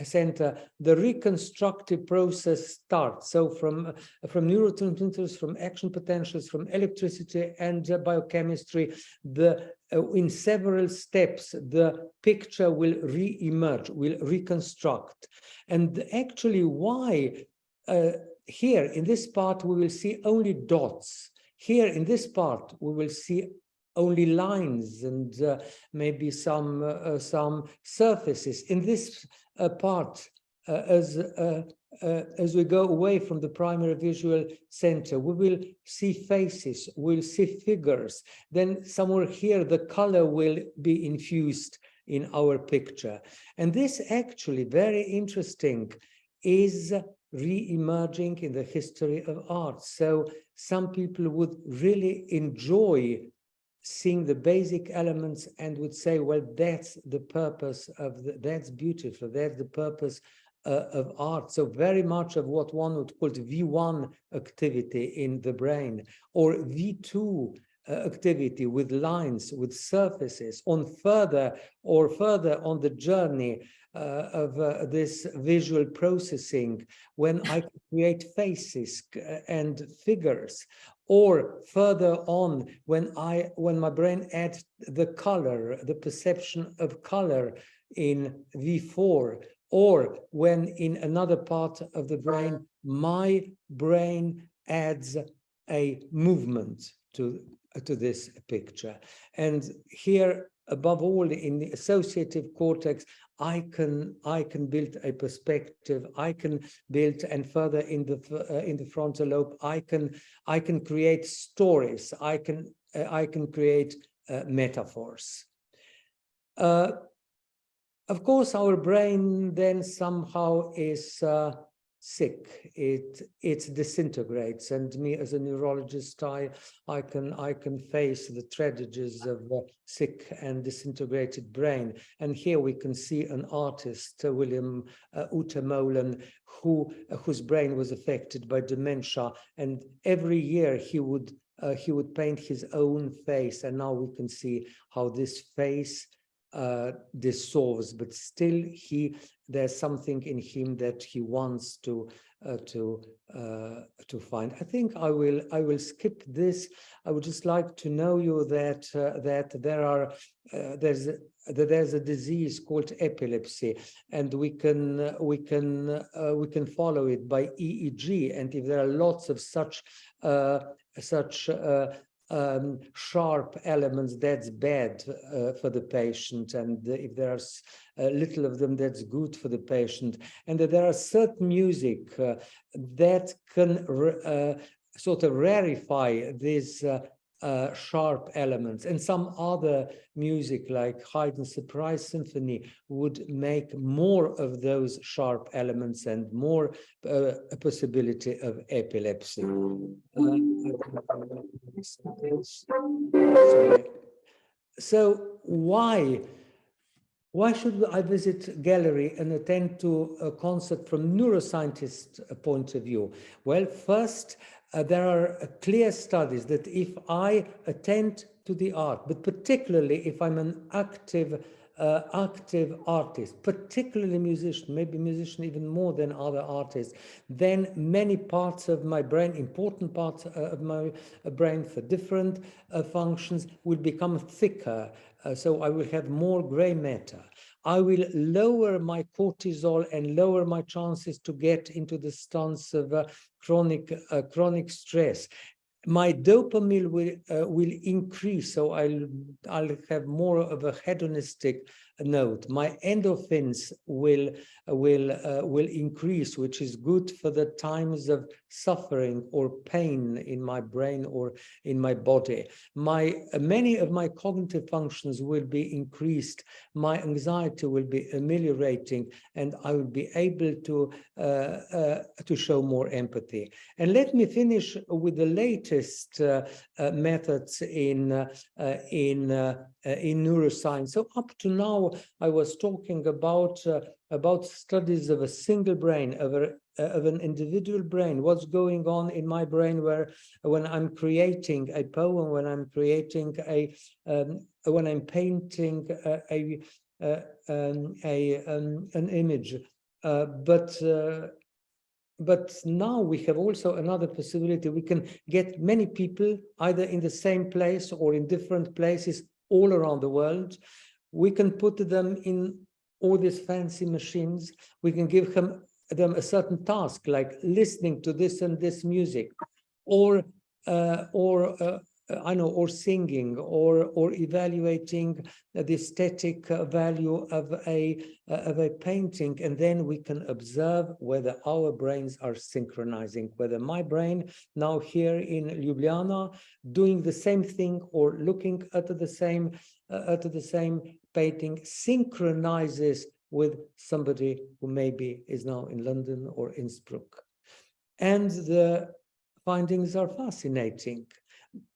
center, the reconstructive process starts. So from neurotransmitters, from action potentials, from electricity and biochemistry, in several steps, the picture will re-emerge, will reconstruct. And actually why here in this part, we will see only dots. Here in this part, we will see only lines and maybe some surfaces. In this part, as we go away from the primary visual center, we will see faces, we'll see figures. Then somewhere here, the color will be infused in our picture. And this actually, very interesting, is re-emerging in the history of art. So some people would really enjoy seeing the basic elements and would say, well, that's the purpose of that's beautiful, that's the purpose of art. So very much of what one would call V1 activity in the brain, or V2 activity with lines, with surfaces, on further on the journey of this visual processing, when I create faces and figures, or further on when my brain adds the color, the perception of color in V4, or when in another part of the brain, my brain adds a movement to this picture. And here, above all, in the associative cortex, I can build a perspective. I can build, and further in the frontal lobe, I can create stories. I can create metaphors. Of course, our brain then somehow is sick. It disintegrates, and me as a neurologist, I can face the tragedies of a sick and disintegrated brain. And here we can see an artist, William Utemolen, whose brain was affected by dementia, and every year he would paint his own face, and now we can see how this face dissolves, but still there's something in him that he wants to find. I think I will skip this. I would just like to know you that there's a disease called epilepsy, and we can follow it by EEG. And if there are lots of such sharp elements, that's bad for the patient, and if there's little of them, that's good for the patient. And that there are certain music that can sort of rarefy these sharp elements, and some other music like Haydn's Surprise Symphony would make more of those sharp elements and more a possibility of epilepsy. So why should I visit gallery and attend to a concert from neuroscientist point of view? Well, first, there are clear studies that if I attend to the art, but particularly if I'm an active artist, particularly musician, maybe musician even more than other artists, then many parts of my brain, important parts of my brain for different functions, will become thicker. So I will have more gray matter. I will lower my cortisol and lower my chances to get into the stance of chronic stress. My dopamine will increase, so I'll have more of a hedonistic note. My endorphins will increase, which is good for the times of suffering or pain in my brain or in my body. Many of my cognitive functions will be increased. My anxiety will be ameliorating, and I will be able to show more empathy. And let me finish with the latest methods in neuroscience. So up to now, I was talking about studies of a single brain, of an individual brain. What's going on in my brain when I'm creating a poem, when I'm creating when I'm painting an image, but now we have also another possibility. We can get many people either in the same place or in different places all around the world. We can put them in all these fancy machines. We can give them a certain task, like listening to this and this music, or singing, or evaluating the aesthetic value of a painting, and then we can observe whether our brains are synchronizing, whether my brain now here in Ljubljana doing the same thing or looking at the same painting synchronizes with somebody who maybe is now in London or Innsbruck. And the findings are fascinating.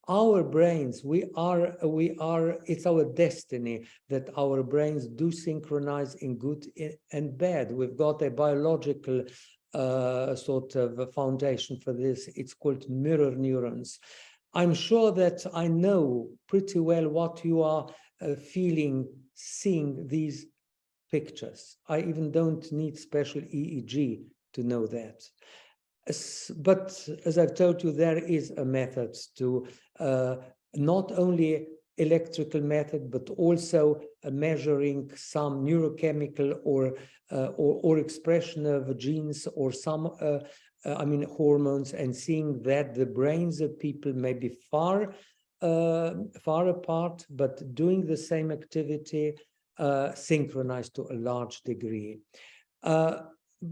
Our brains, it's our destiny that our brains do synchronize in good and bad. We've got a biological sort of foundation for this. It's called mirror neurons. I'm sure that I know pretty well what you are feeling, seeing these pictures. I even don't need special EEG to know that. But as I've told you, there is a method to not only electrical method, but also measuring some neurochemical or expression of genes, or some hormones, and seeing that the brains of people may be far apart, but doing the same activity, synchronized to a large degree.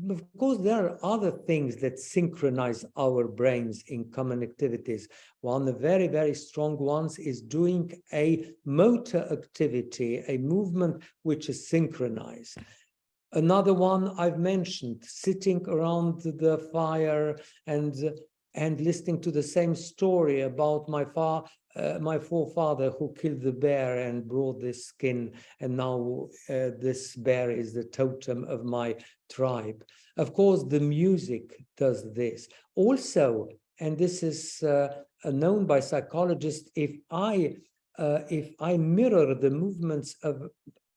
Of course, there are other things that synchronize our brains in common activities. One of the very, very strong ones is doing a motor activity, a movement which is synchronized. Another one I've mentioned, sitting around the fire and listening to the same story about my forefather who killed the bear and brought this skin, and now this bear is the totem of my tribe. Of course, the music does this. Also, and this is known by psychologists, if I mirror the movements of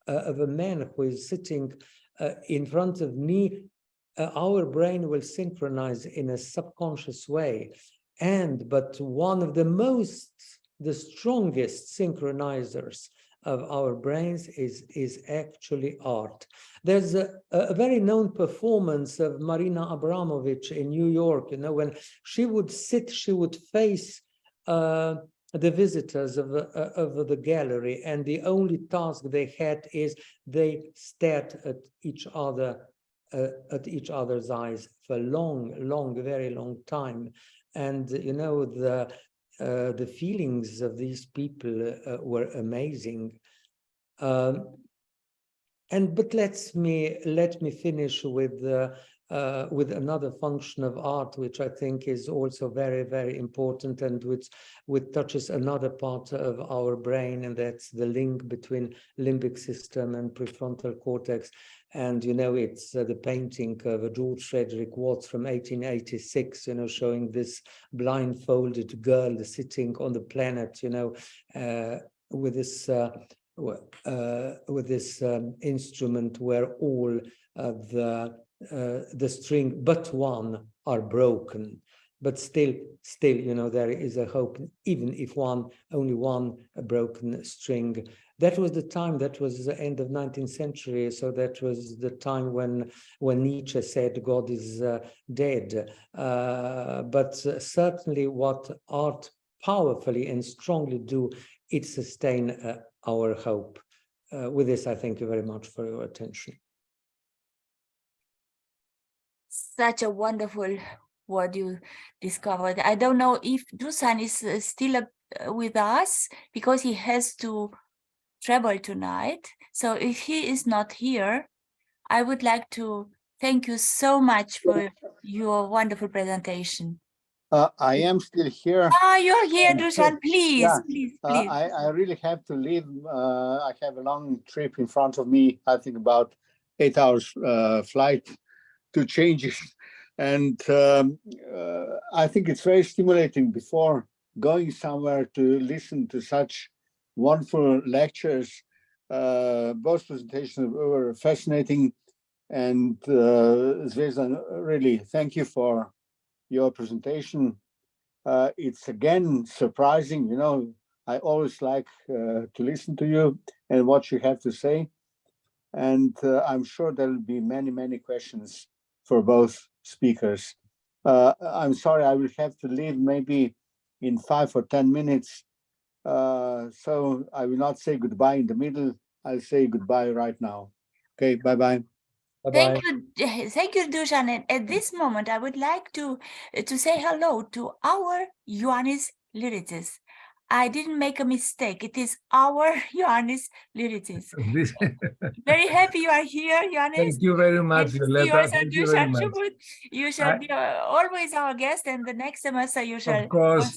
a man who is sitting in front of me, our brain will synchronize in a subconscious way. But one of the strongest synchronizers of our brains is actually art. There's a very known performance of Marina Abramovich in New York, when she would sit, she would face the visitors of the gallery, and the only task they had is they stared at each other's eyes for very long time. And the feelings of these people were amazing. But let me finish with another function of art, which I think is also very, very important, and which touches another part of our brain, and that's the link between limbic system and prefrontal cortex. And it's the painting of George Frederick Watts from 1886, showing this blindfolded girl sitting on the planet, with this instrument where all the string but one are broken, but still there is a hope, even if only one broken string. That was the time, that was the end of 19th century, so that was the time when Nietzsche said God is dead. But certainly what art powerfully and strongly do, it sustain our hope. With this, I thank you very much for your attention. Such a wonderful word you discovered. I don't know if Dušan is still with us, because he has to travel tonight. So if he is not here, I would like to thank you so much for your wonderful presentation. I am still here. You're here, Dušan. Please, yeah, please. I really have to leave. I have a long trip in front of me. I think about 8 hours flight to change it. And I think it's very stimulating before going somewhere to listen to such wonderful lectures. Both presentations were fascinating. And Zvezdan, really, thank you for your presentation. It's again surprising, I always like to listen to you and what you have to say. And I'm sure there will be many, many questions for both speakers. I'm sorry, I will have to leave maybe in 5 or 10 minutes. So I will not say goodbye in the middle. I'll say goodbye right now. Okay, bye-bye. Thank you, Dušan. And at this moment, I would like to say hello to our Ioannis Liritis. I didn't make a mistake. It is our Ioannis Liritis. Very happy you are here, Ioannis. Thank you very much, Violeta. Thank you very much. You shall be always our guest, and the next semester you shall of course.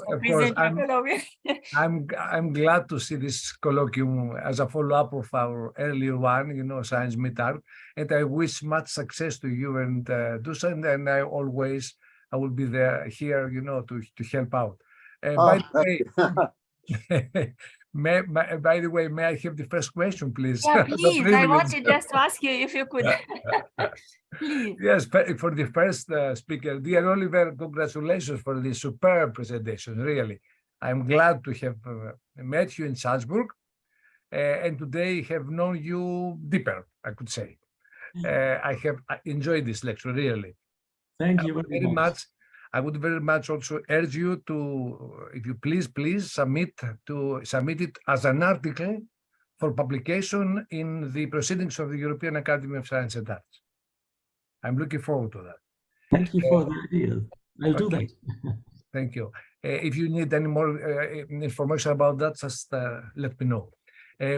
I'm glad to see this colloquium as a follow-up of our earlier one, science meetup, and I wish much success to you and Dušan, and I will be there here, to help out. By the way, may I have the first question, please? Yeah, please. I wanted just to ask you if you could. Please. Yes, for the first speaker, dear Oliver, congratulations for this superb presentation, really. I'm glad to have met you in Salzburg, and today have known you deeper, I could say. I have enjoyed this lecture, really. Thank you very much. I would very much also urge you to, if you please submit it as an article for publication in the proceedings of the European Academy of Science and Arts. I'm looking forward to that. Thank you for the idea. I'll do that. Thank you. If you need any more information about that, just let me know.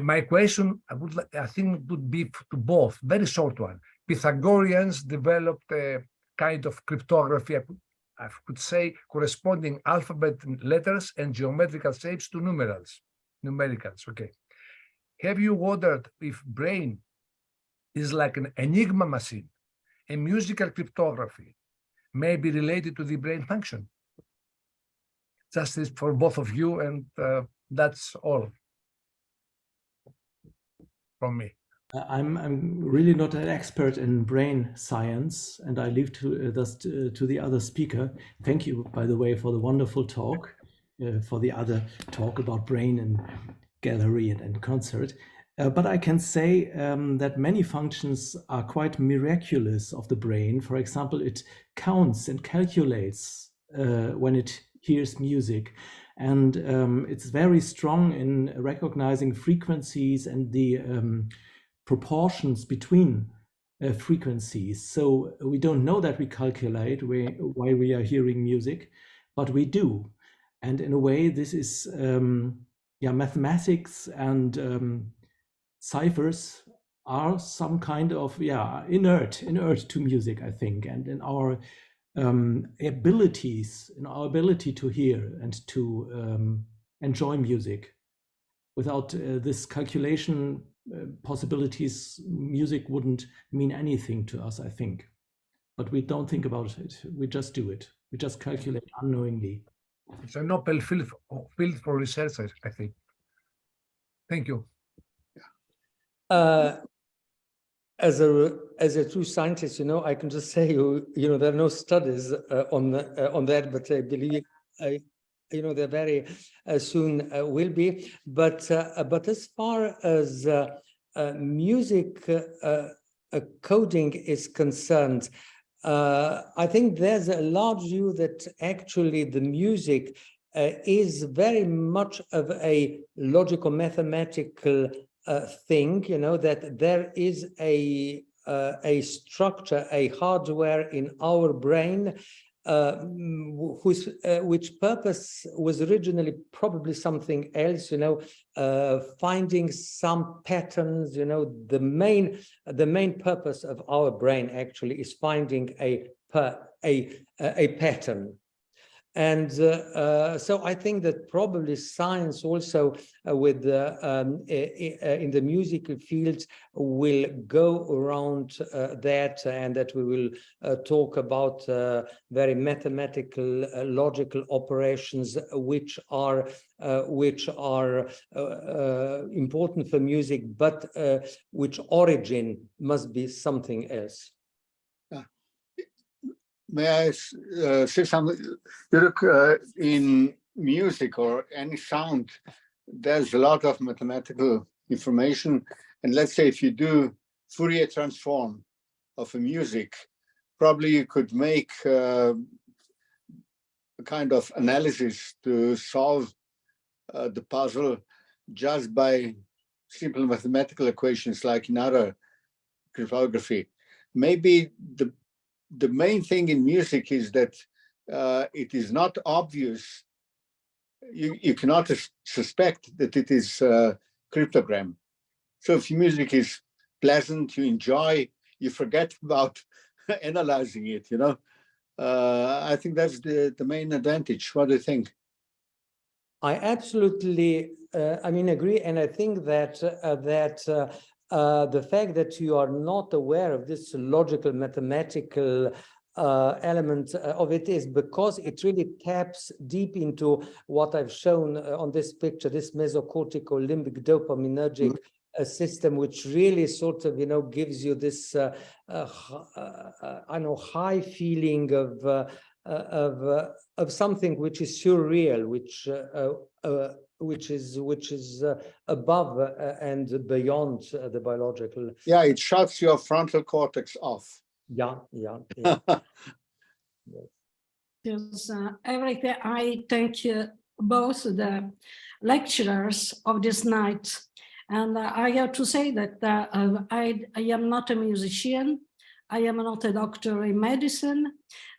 My question, I think, would be to both. Very short one. Pythagoreans developed a kind of cryptography, I could say, corresponding alphabet letters and geometrical shapes to numericals. Okay. Have you wondered if brain is like an enigma machine, a musical cryptography may be related to the brain function? Just this for both of you, and that's all from me. I'm really not an expert in brain science, and I leave to the other speaker. Thank you, by the way, for the wonderful talk, for the other talk about brain and gallery and concert. But I can say that many functions are quite miraculous of the brain. For example, it counts and calculates when it hears music. And it's very strong in recognizing frequencies and the proportions between frequencies. So we don't know that we calculate why we are hearing music, but we do. And in a way, this is mathematics and ciphers are some kind of inert to music, I think, and in our ability to hear and to enjoy music. Without this calculation possibilities, music wouldn't mean anything to us, I think. But we don't think about it. We just do it. We just calculate unknowingly. It's an open field for research, I think. Thank you. As a true scientist, I can just say, there are no studies on that, but I believe, there very soon will be. But as far as music coding is concerned, I think there's a large view that actually the music is very much of a logical mathematical thing, that there is a structure, a hardware in our brain which purpose was originally probably something else, finding some patterns. The main purpose of our brain actually is finding a pattern. And so I think that probably science also in the musical fields will go around that, and that we will talk about very mathematical, logical operations which are important for music, but which origin must be something else. May I say something? Look, in music or any sound, there's a lot of mathematical information. And let's say if you do Fourier transform of a music, probably you could make a kind of analysis to solve the puzzle just by simple mathematical equations like in other cryptography. Maybe the main thing in music is that it is not obvious. You cannot suspect that it is cryptogram. So if music is pleasant, you enjoy, you forget about analyzing it, I think that's the main advantage. What do you think? I absolutely, agree. And I think that the fact that you are not aware of this logical mathematical element of it is because it really taps deep into what I've shown on this picture, this mesocortical limbic dopaminergic system, which really sort of, gives you this, high feeling of something which is surreal, which is above and beyond the biological. Yeah, it shuts your frontal cortex off. Yeah. Yes. Yes, everything. I thank both the lecturers of this night. And I have to say that I am not a musician. I am not a doctor in medicine,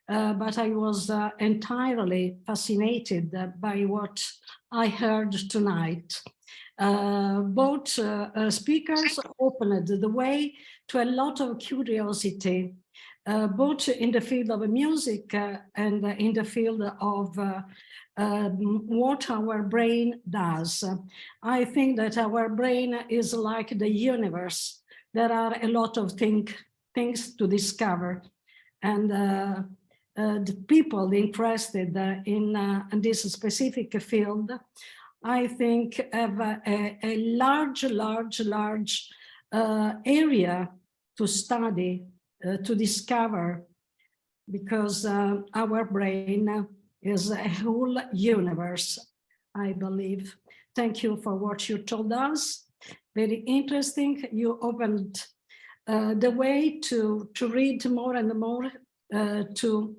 but I was entirely fascinated by what I heard tonight. Both speakers opened the way to a lot of curiosity, both in the field of music and in the field of what our brain does. I think that our brain is like the universe. There are a lot of things to discover. And the people interested in this specific field, I think, have a large area to study, to discover, because our brain is a whole universe, I believe. Thank you for what you told us. Very interesting. You opened the way to read more and more, to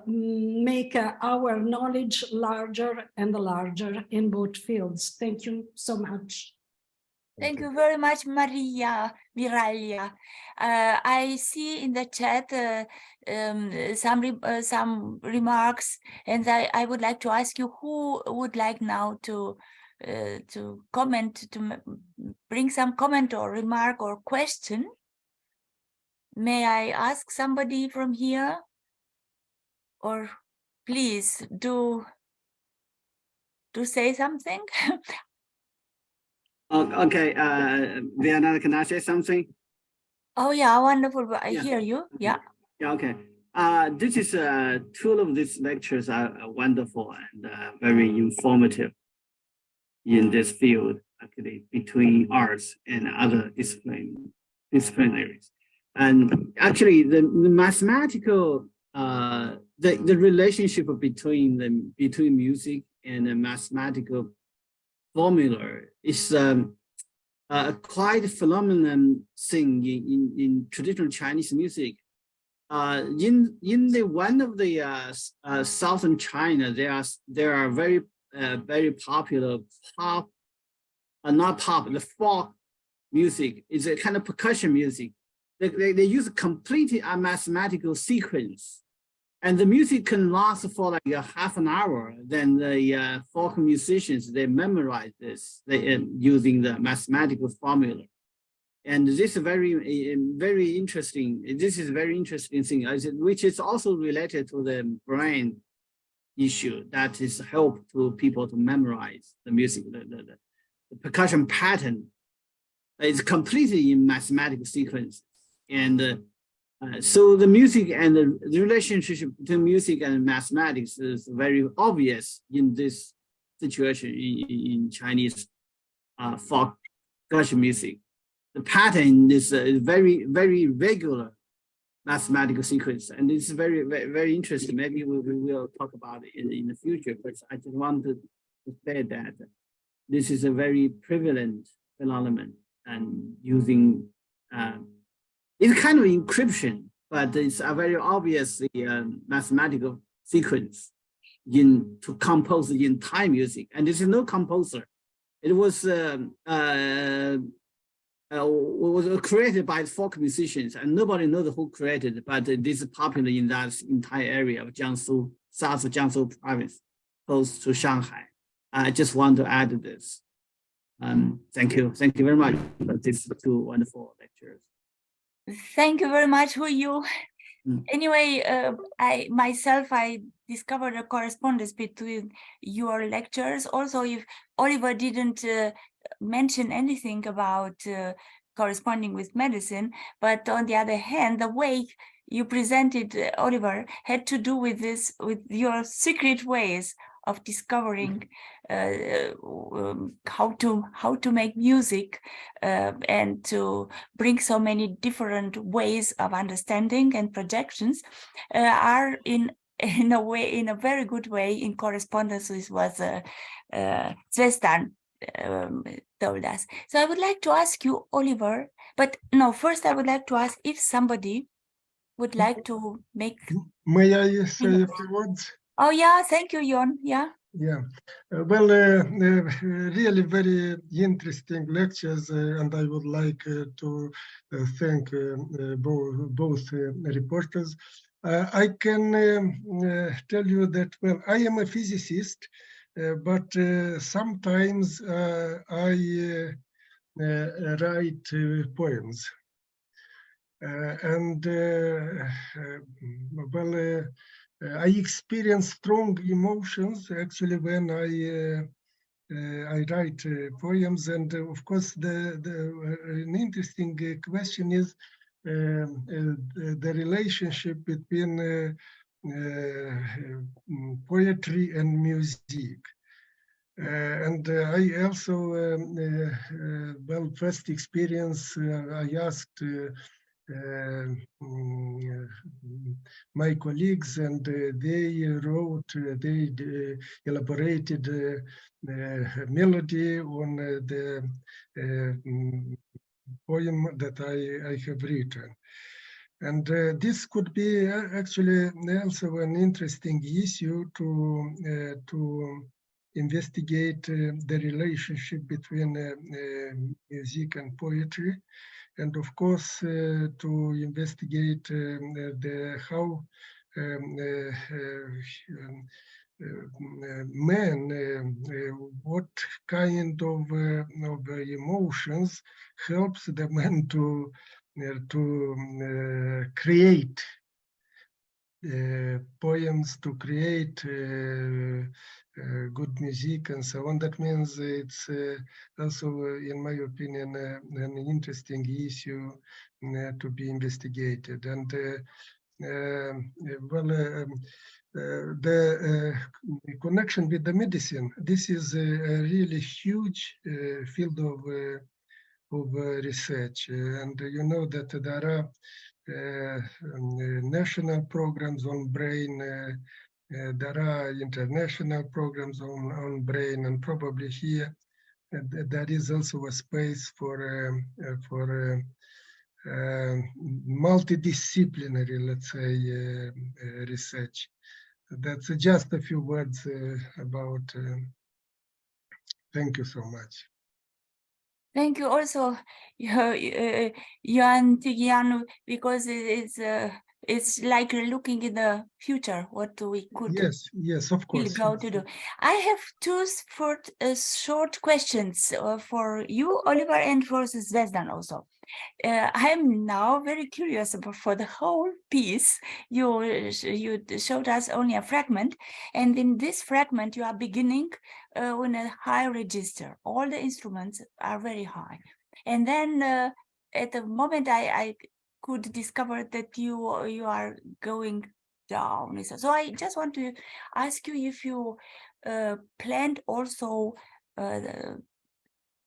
make our knowledge larger and larger in both fields. Thank you so much. Thank you very much, Maria Miraglia. I see in the chat some remarks, and I would like to ask you who would like now to comment, to bring some comment or remark or question. May I ask somebody from here? Or please do say something. Okay, Violeta, can I say something? Oh yeah, wonderful. I hear you. Yeah. Yeah, okay. This is two of these lectures are wonderful and very informative in this field, actually, between arts and other disciplinaries. And actually, the mathematical, the relationship between music and the mathematical formula is quite a phenomenon thing in traditional Chinese music. In the one of the southern China, there are very popular pop, not pop, the folk music is a kind of percussion music. They use a completely a mathematical sequence, and the music can last for like a half an hour. Then the folk musicians, they memorize this using the mathematical formula. And this is very interesting. This is a very interesting thing, which is also related to the brain issue that is help to people to memorize the music. The percussion pattern is completely in mathematical sequence. And so the music and the relationship between music and mathematics is very obvious in this situation in Chinese folk percussion music. The pattern is very regular mathematical sequence, and it's very interesting. Maybe we will talk about it in the future, but I just wanted to say that this is a very prevalent phenomenon, and using it's kind of encryption, but it's a very obviously mathematical sequence to compose the entire music, and this is no composer. It was created by folk musicians, and nobody knows who created it, but this is popular in that entire area of Jiangsu, South Jiangsu province, close to Shanghai. I just want to add this. Thank you very much for these two wonderful lectures. Thank you very much, Hu Yu. Anyway, I discovered a correspondence between your lectures. Also, if Oliver didn't mention anything about corresponding with medicine, but on the other hand, the way you presented, Oliver, had to do with your secret ways of discovering how to make music and to bring so many different ways of understanding and projections are in a very good way in correspondence with what Zvezdan told us. So I would like to ask you, Oliver, but no, first I would like to ask if somebody would like to make? May I say a few words? Oh yeah, thank you, Jon. Yeah. Yeah, really very interesting lectures, and I would like to thank both reporters. I can tell you that, well, I am a physicist, but sometimes I write poems. I experience strong emotions actually when I write poems, and of course, an interesting question is the relationship between poetry and music. And I also, first experience, I asked my colleagues, and they wrote, they elaborated melody on the poem that I have written. And this could be actually also an interesting issue to investigate the relationship between music and poetry. And of course, to investigate how men, what kind of emotions helps the men to create poems, to create good music and so on. That means it's also, in my opinion, an interesting issue to be investigated. And the connection with the medicine, this is a really huge field of research. And you know that there are national programs on brain, there are international programs on brain, and probably here there is also a space for multidisciplinary, let's say, research. That's just a few words about. Thank you so much. Thank you also, Jan Tigianu, because it's like looking in the future, what we could yes, of course, go to do. I have two short questions for you, Oliver, and for Zvezdan also. I'm now very curious for the whole piece. You showed us only a fragment, and in this fragment you are beginning on a high register. All the instruments are very high, and then at the moment I could discover that you are going down. So I just want to ask you if you planned also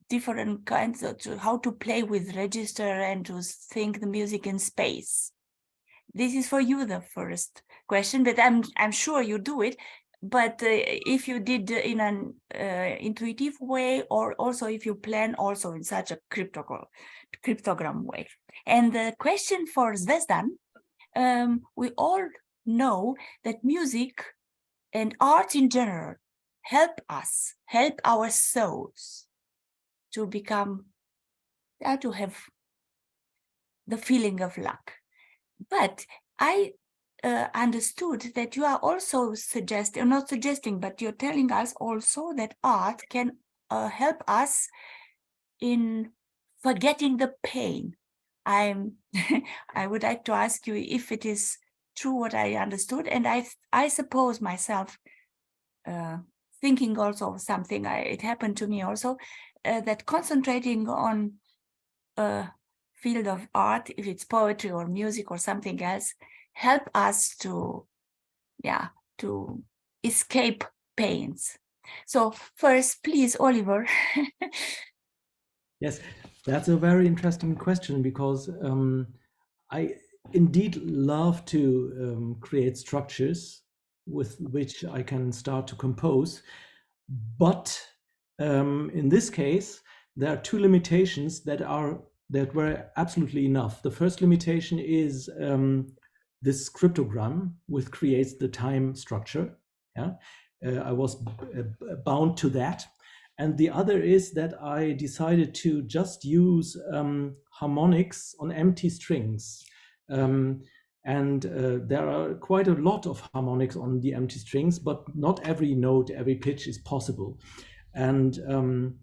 different kinds of how to play with register and to think the music in space. This is for you, the first question, but I'm sure you do it. But if you did in an intuitive way, or also if you plan also in such a cryptogram way. And the question for Zvezdan, we all know that music and art in general help our souls to become, to have the feeling of luck. But I understood that you are also suggesting, not suggesting, but you're telling us also that art can help us in forgetting the pain. I would like to ask you if it is true what I understood, and I suppose myself thinking also of something, it happened to me also, that concentrating on a field of art, if it's poetry or music or something else, help us to escape pains. So first, please, Oliver. Yes, that's a very interesting question, because I indeed love to create structures with which I can start to compose. But in this case, there are two limitations that were absolutely enough. The first limitation is this cryptogram, which creates the time structure. Yeah, I was bound to that. And the other is that I decided to just use harmonics on empty strings. There are quite a lot of harmonics on the empty strings, but not every note, every pitch is possible. And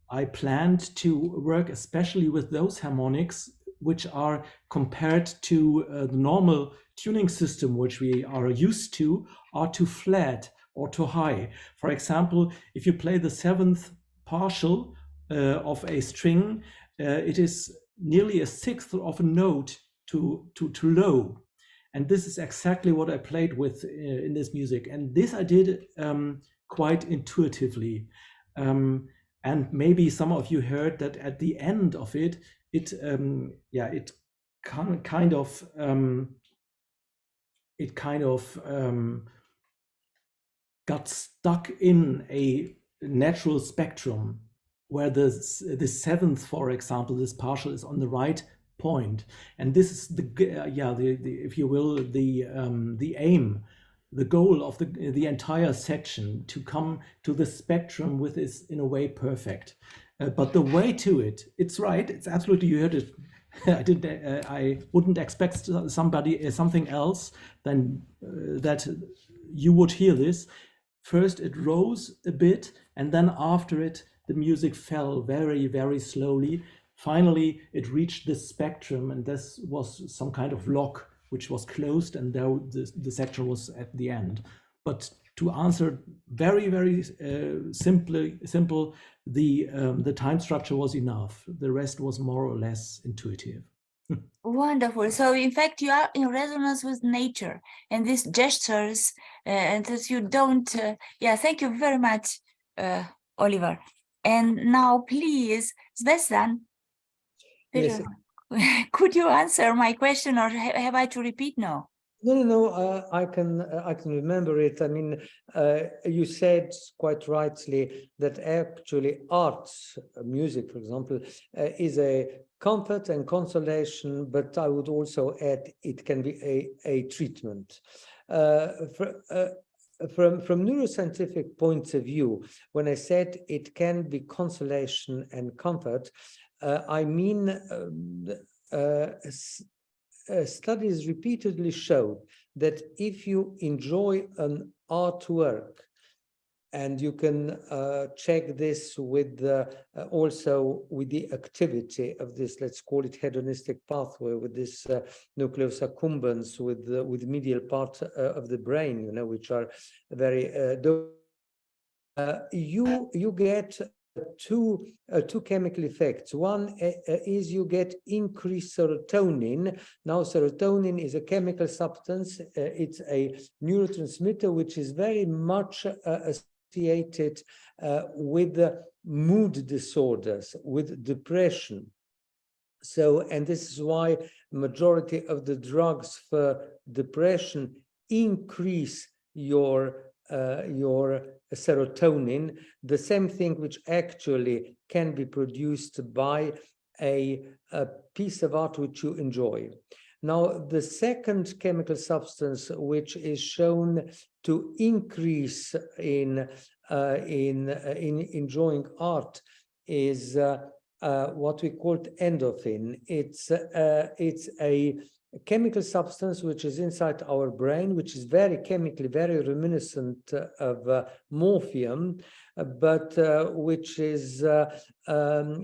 I planned to work especially with those harmonics which are compared to the normal tuning system which we are used to, are too flat or too high. For example, if you play the seventh partial of a string, it is nearly a sixth of a note too low. And this is exactly what I played with in this music. And this I did quite intuitively. And maybe some of you heard that at the end of it, it kind of got stuck in a natural spectrum where the seventh, for example, this partial is on the right point, and this is the if you will, the aim, the goal of the entire section, to come to the spectrum with is in a way perfect. But the way to it, it's right, it's absolutely, you heard it. I wouldn't expect something else than that you would hear this. First it rose a bit, and then after it the music fell very, very slowly. Finally it reached this spectrum, and this was some kind of lock which was closed, and there the section was at the end. But to answer very, very simple, the time structure was enough. The rest was more or less intuitive. Wonderful. So in fact, you are in resonance with nature and these gestures, and that you don't. Thank you very much, Oliver. And now, please, Zvezdan, Yes. could you answer my question, or have I to repeat now? No. I can remember it. I mean, you said quite rightly that actually art, music, for example, is a comfort and consolation, but I would also add it can be a treatment. From neuroscientific point of view, when I said it can be consolation and comfort, I mean studies repeatedly show that if you enjoy an artwork, and you can check this with also with the activity of this, let's call it hedonistic pathway, with this nucleus accumbens, with medial part of the brain, which are very you get two chemical effects. One is you get increased serotonin. Now, serotonin is a chemical substance. It's a neurotransmitter which is very much associated with mood disorders, with depression. So, and this is why majority of the drugs for depression increase your serotonin, the same thing which actually can be produced by a piece of art which you enjoy. Now, the second chemical substance which is shown to increase in enjoying art is what we call endorphin. It's a chemical substance which is inside our brain, which is very chemically very reminiscent of morphium, but which is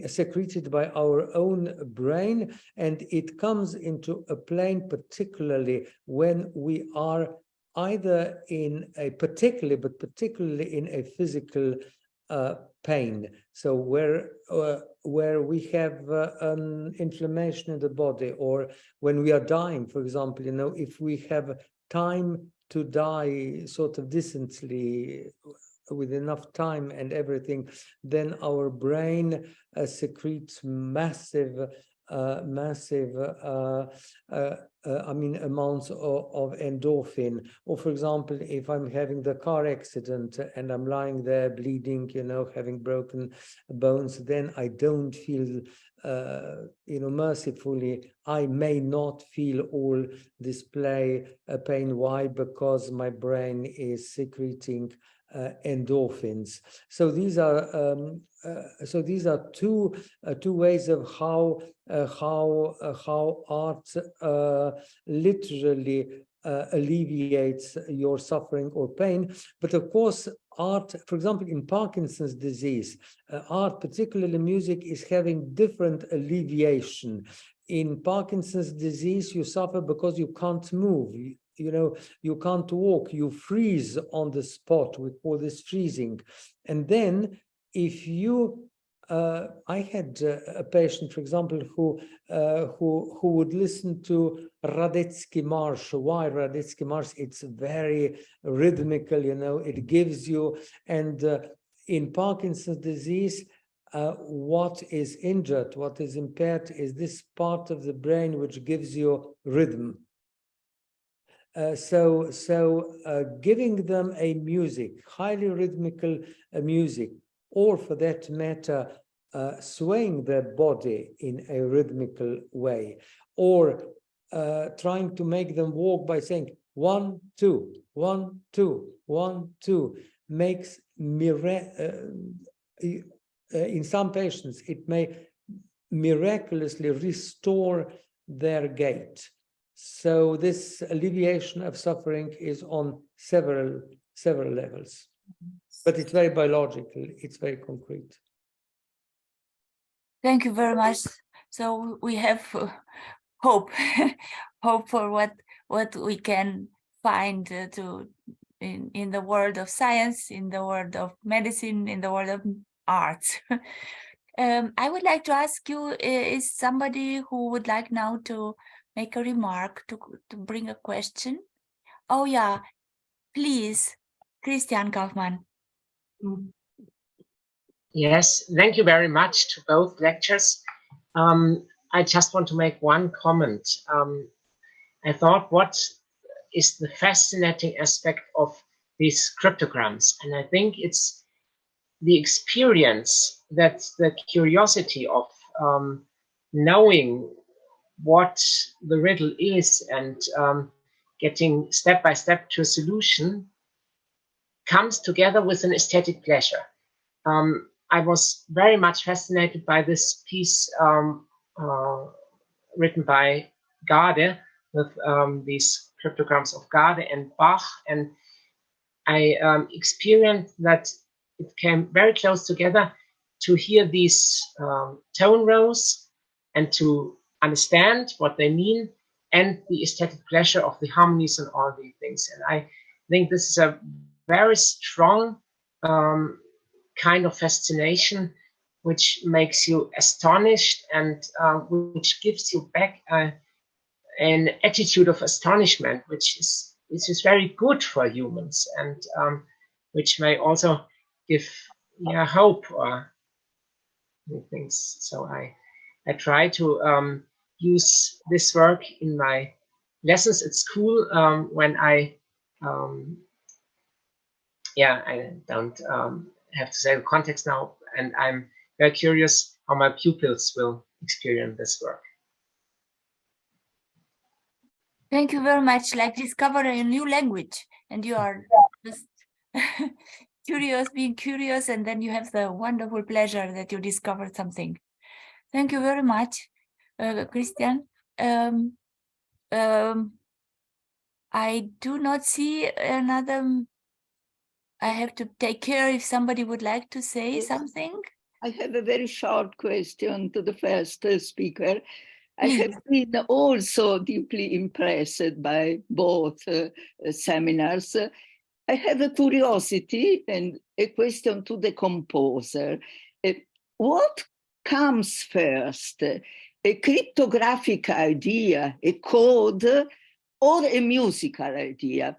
secreted by our own brain, and it comes into a plane particularly when we are either in a particularly in a physical pain. So where we have inflammation in the body, or when we are dying, for example, if we have time to die sort of decently, with enough time and everything, then our brain secretes massive amounts of endorphin. Or for example, if I'm having the car accident and I'm lying there bleeding, having broken bones, then I don't feel mercifully, I may not feel or display pain. Why? Because my brain is secreting endorphins. So these are two ways of how art literally alleviates your suffering or pain. But of course, art, for example, in Parkinson's disease, art, particularly music, is having different alleviation. In Parkinson's disease, you suffer because you can't move. You can't walk, you freeze on the spot. We call this freezing. And then if you I had a patient, for example, who would listen to Radetzky March. Why Radetzky March? It's very rhythmical, it gives you, and in Parkinson's disease, what is injured, what is impaired is this part of the brain which gives you rhythm. So giving them a music, highly rhythmical music, or for that matter, swaying their body in a rhythmical way, or trying to make them walk by saying 1, 2, 1, 2, 1, 2, makes in some patients it may miraculously restore their gait. So this alleviation of suffering is on several levels, but it's very biological, it's very concrete. Thank you very much. So we have hope, hope for what we can find in the world of science, in the world of medicine, in the world of arts. I would like to ask you, is somebody who would like now to make a remark, to bring a question? Oh yeah, please, Christian Kaufmann. Yes, thank you very much to both lectures. I just want to make one comment. I thought, what is the fascinating aspect of these cryptograms? And I think it's the experience, that the curiosity of knowing what the riddle is and getting step by step to a solution comes together with an aesthetic pleasure. I was very much fascinated by this piece written by Garde, with these cryptograms of Garde and Bach, and I experienced that it came very close together to hear these tone rows and to understand what they mean, and the aesthetic pleasure of the harmonies and all these things. And I think this is a very strong kind of fascination, which makes you astonished and which gives you back an attitude of astonishment, which is very good for humans, and which may also give hope or things. So I try to use this work in my lessons at school when I don't have to say the context now, and I'm very curious how my pupils will experience this work. Thank you very much. Like discovering a new language, and you are just curious, being curious, and then you have the wonderful pleasure that you discovered something. Thank you very much, Christian. I do not see another. I have to take care if somebody would like to say something. I have a very short question to the first speaker. I have been also deeply impressed by both seminars. I have a curiosity and a question to the composer. What comes first, a cryptographic idea, a code, or a musical idea?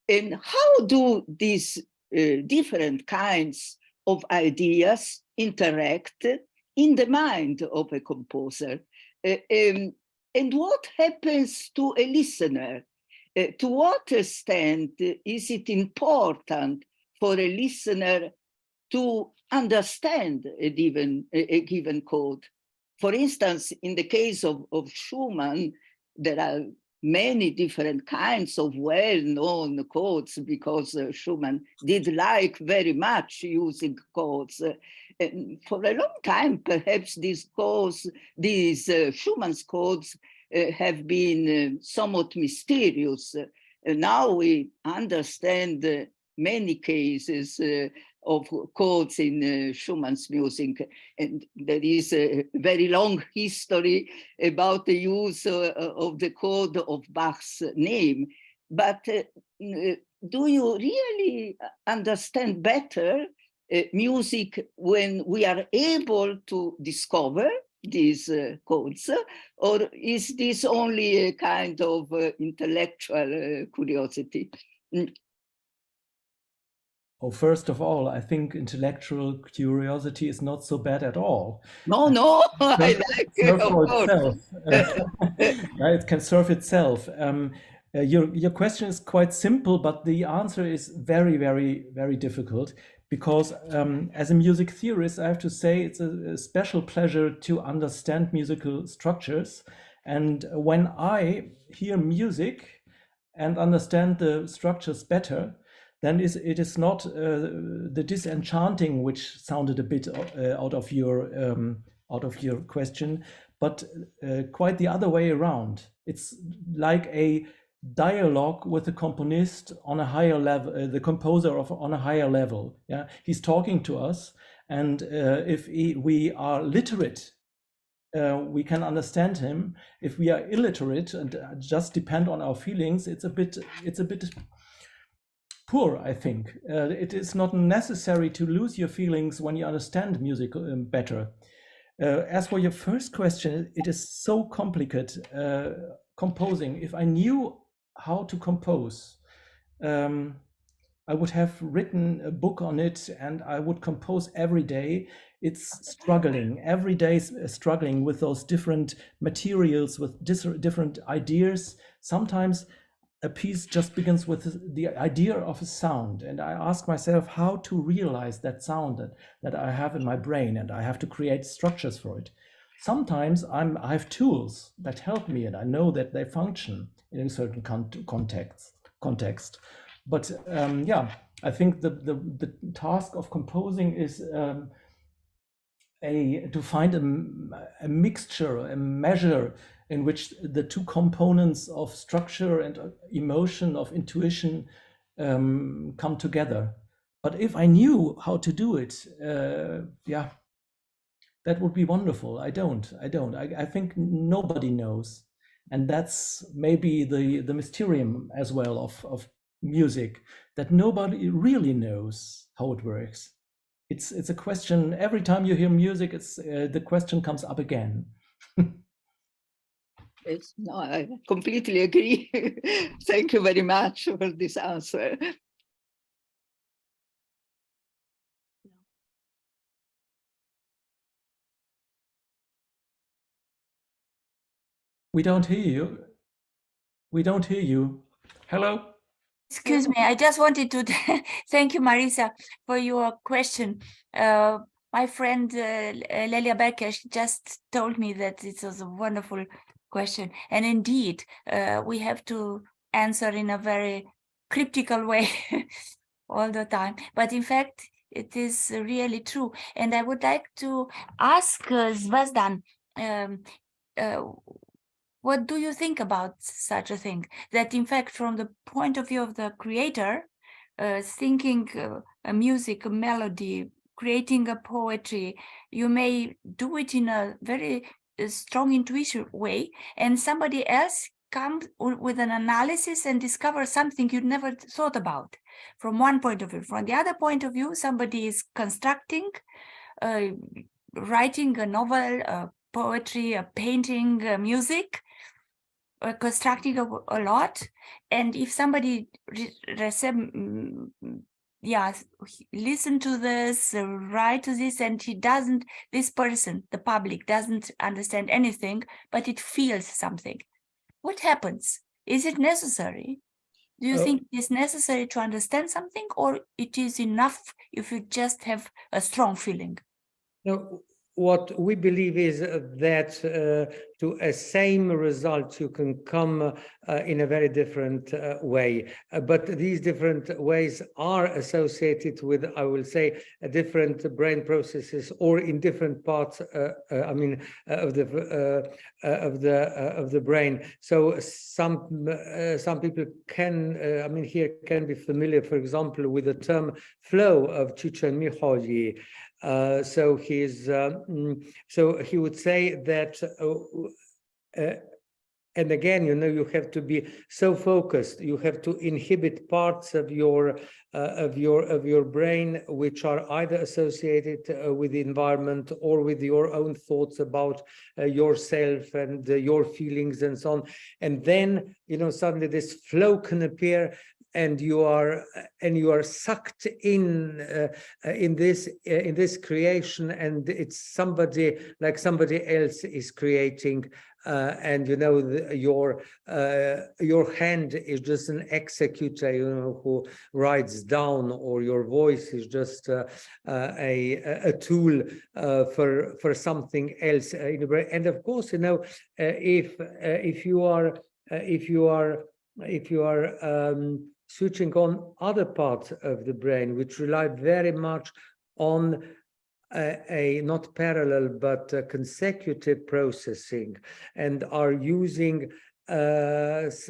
And how do these different kinds of ideas interact in the mind of a composer? And what happens to a listener? To what extent is it important for a listener to understand a given code? for instance, in the case of Schumann, there are many different kinds of well-known chords because Schumann did like very much using chords. And for a long time, perhaps these chords, Schumann's chords have been somewhat mysterious. Now we understand many cases of chords in Schumann's music, and there is a very long history about the use of the chord of Bach's name. But do you really understand better music when we are able to discover these chords, or is this only a kind of intellectual curiosity? Oh, first of all, I think intellectual curiosity is not so bad at all. No, I like it, of course. It can serve itself. Your question is quite simple, but the answer is very, very, very difficult because as a music theorist, I have to say it's a special pleasure to understand musical structures. And when I hear music and understand the structures better, then it is not the disenchanting which sounded a bit out of your question, but quite the other way around. It's like a dialogue with the componist on a higher level, the composer on a higher level. Yeah, he's talking to us, and if we are literate, we can understand him. If we are illiterate and just depend on our feelings, it's a bit poor, I think. It is not necessary to lose your feelings when you understand music better. As for your first question, it is so complicated, composing. If I knew how to compose, I would have written a book on it and I would compose every day. It's struggling, every day struggling with those different materials, with different ideas. Sometimes a piece just begins with the idea of a sound, and I ask myself how to realize that sound that I have in my brain, and I have to create structures for it. Sometimes I have tools that help me, and I know that they function in a certain context. But yeah, I think the task of composing is to find a mixture, a measure in which the two components of structure and emotion, of intuition, come together. But if I knew how to do it, yeah, that would be wonderful. I don't. I think nobody knows, and that's maybe the mysterium as well of music, that nobody really knows how it works. It's a question. Every time you hear music, it's the question comes up again. Yes, no, I completely agree. Thank you very much for this answer. We don't hear you. We don't hear you. Hello? Excuse me, I just wanted to thank you, Marisa, for your question. My friend Lelia Becker just told me that it was a wonderful question. And indeed, we have to answer in a very cryptical way all the time. But in fact, it is really true. And I would like to ask Zvezdan, what do you think about such a thing? That in fact, from the point of view of the creator, thinking a music, a melody, creating a poetry, you may do it in a very strong intuition way, and somebody else comes with an analysis and discovers something you never thought about from one point of view. From the other point of view, somebody is constructing, writing a novel, a poetry, a painting, music, constructing a lot. And if somebody listen to this, write to this, and this person, the public, doesn't understand anything, but it feels something, what happens? Is it necessary? Do you think it is necessary to understand something, or it is enough if you just have a strong feeling? No, what we believe is that to a same result you can come in a very different way, but these different ways are associated with, I will say, different brain processes, or in different parts I mean of the brain. So some people can I mean here can be familiar, for example, with the term flow of Csikszentmihalyi. So he would say that and again, you know, you have to be so focused, you have to inhibit parts of your brain which are either associated with the environment or with your own thoughts about yourself and your feelings and so on. And then, you know, suddenly this flow can appear, and you are sucked in this creation, and it's somebody else is creating, and you know your hand is just an executor, you know, who writes down, or your voice is just a tool for something else in the brain. And of course, you know, if you are switching on other parts of the brain which rely very much on a not parallel but consecutive processing, and are using efforts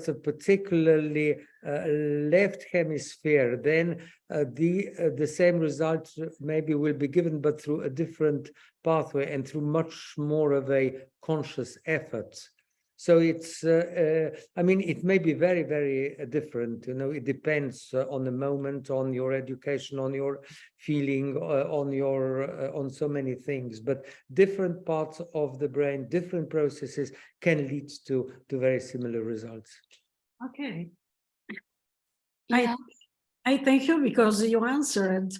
of particularly left hemisphere, then the same result maybe will be given, but through a different pathway and through much more of a conscious effort. So it's, I mean, it may be very, very different. You know, it depends on the moment, on your education, on your feeling, on so many things. But different parts of the brain, different processes can lead to very similar results. Okay. Yeah. I thank you, because you answered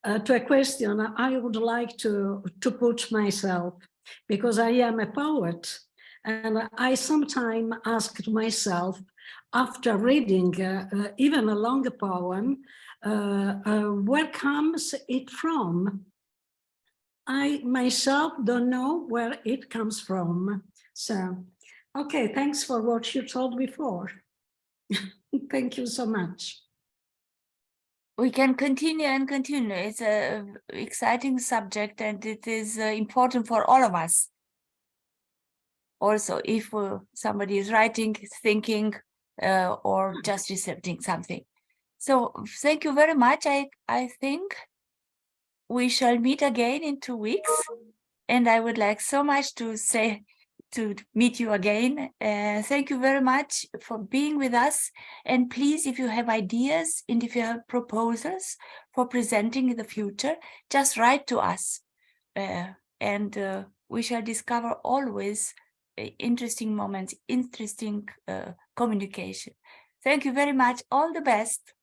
to a question I would like to put myself, because I am a poet. And I sometimes asked myself, after reading even a longer poem, where comes it from? I myself don't know where it comes from. So, okay, thanks for what you told before. Thank you so much. We can continue and continue. It's an exciting subject, and it is important for all of us. Also, if somebody is writing, thinking, or just recepting something. So thank you very much. I think we shall meet again in 2 weeks. And I would like so much to meet you again. Thank you very much for being with us. And please, if you have ideas and if you have proposals for presenting in the future, just write to us. And we shall discover always interesting moments, interesting communication. Thank you very much. All the best.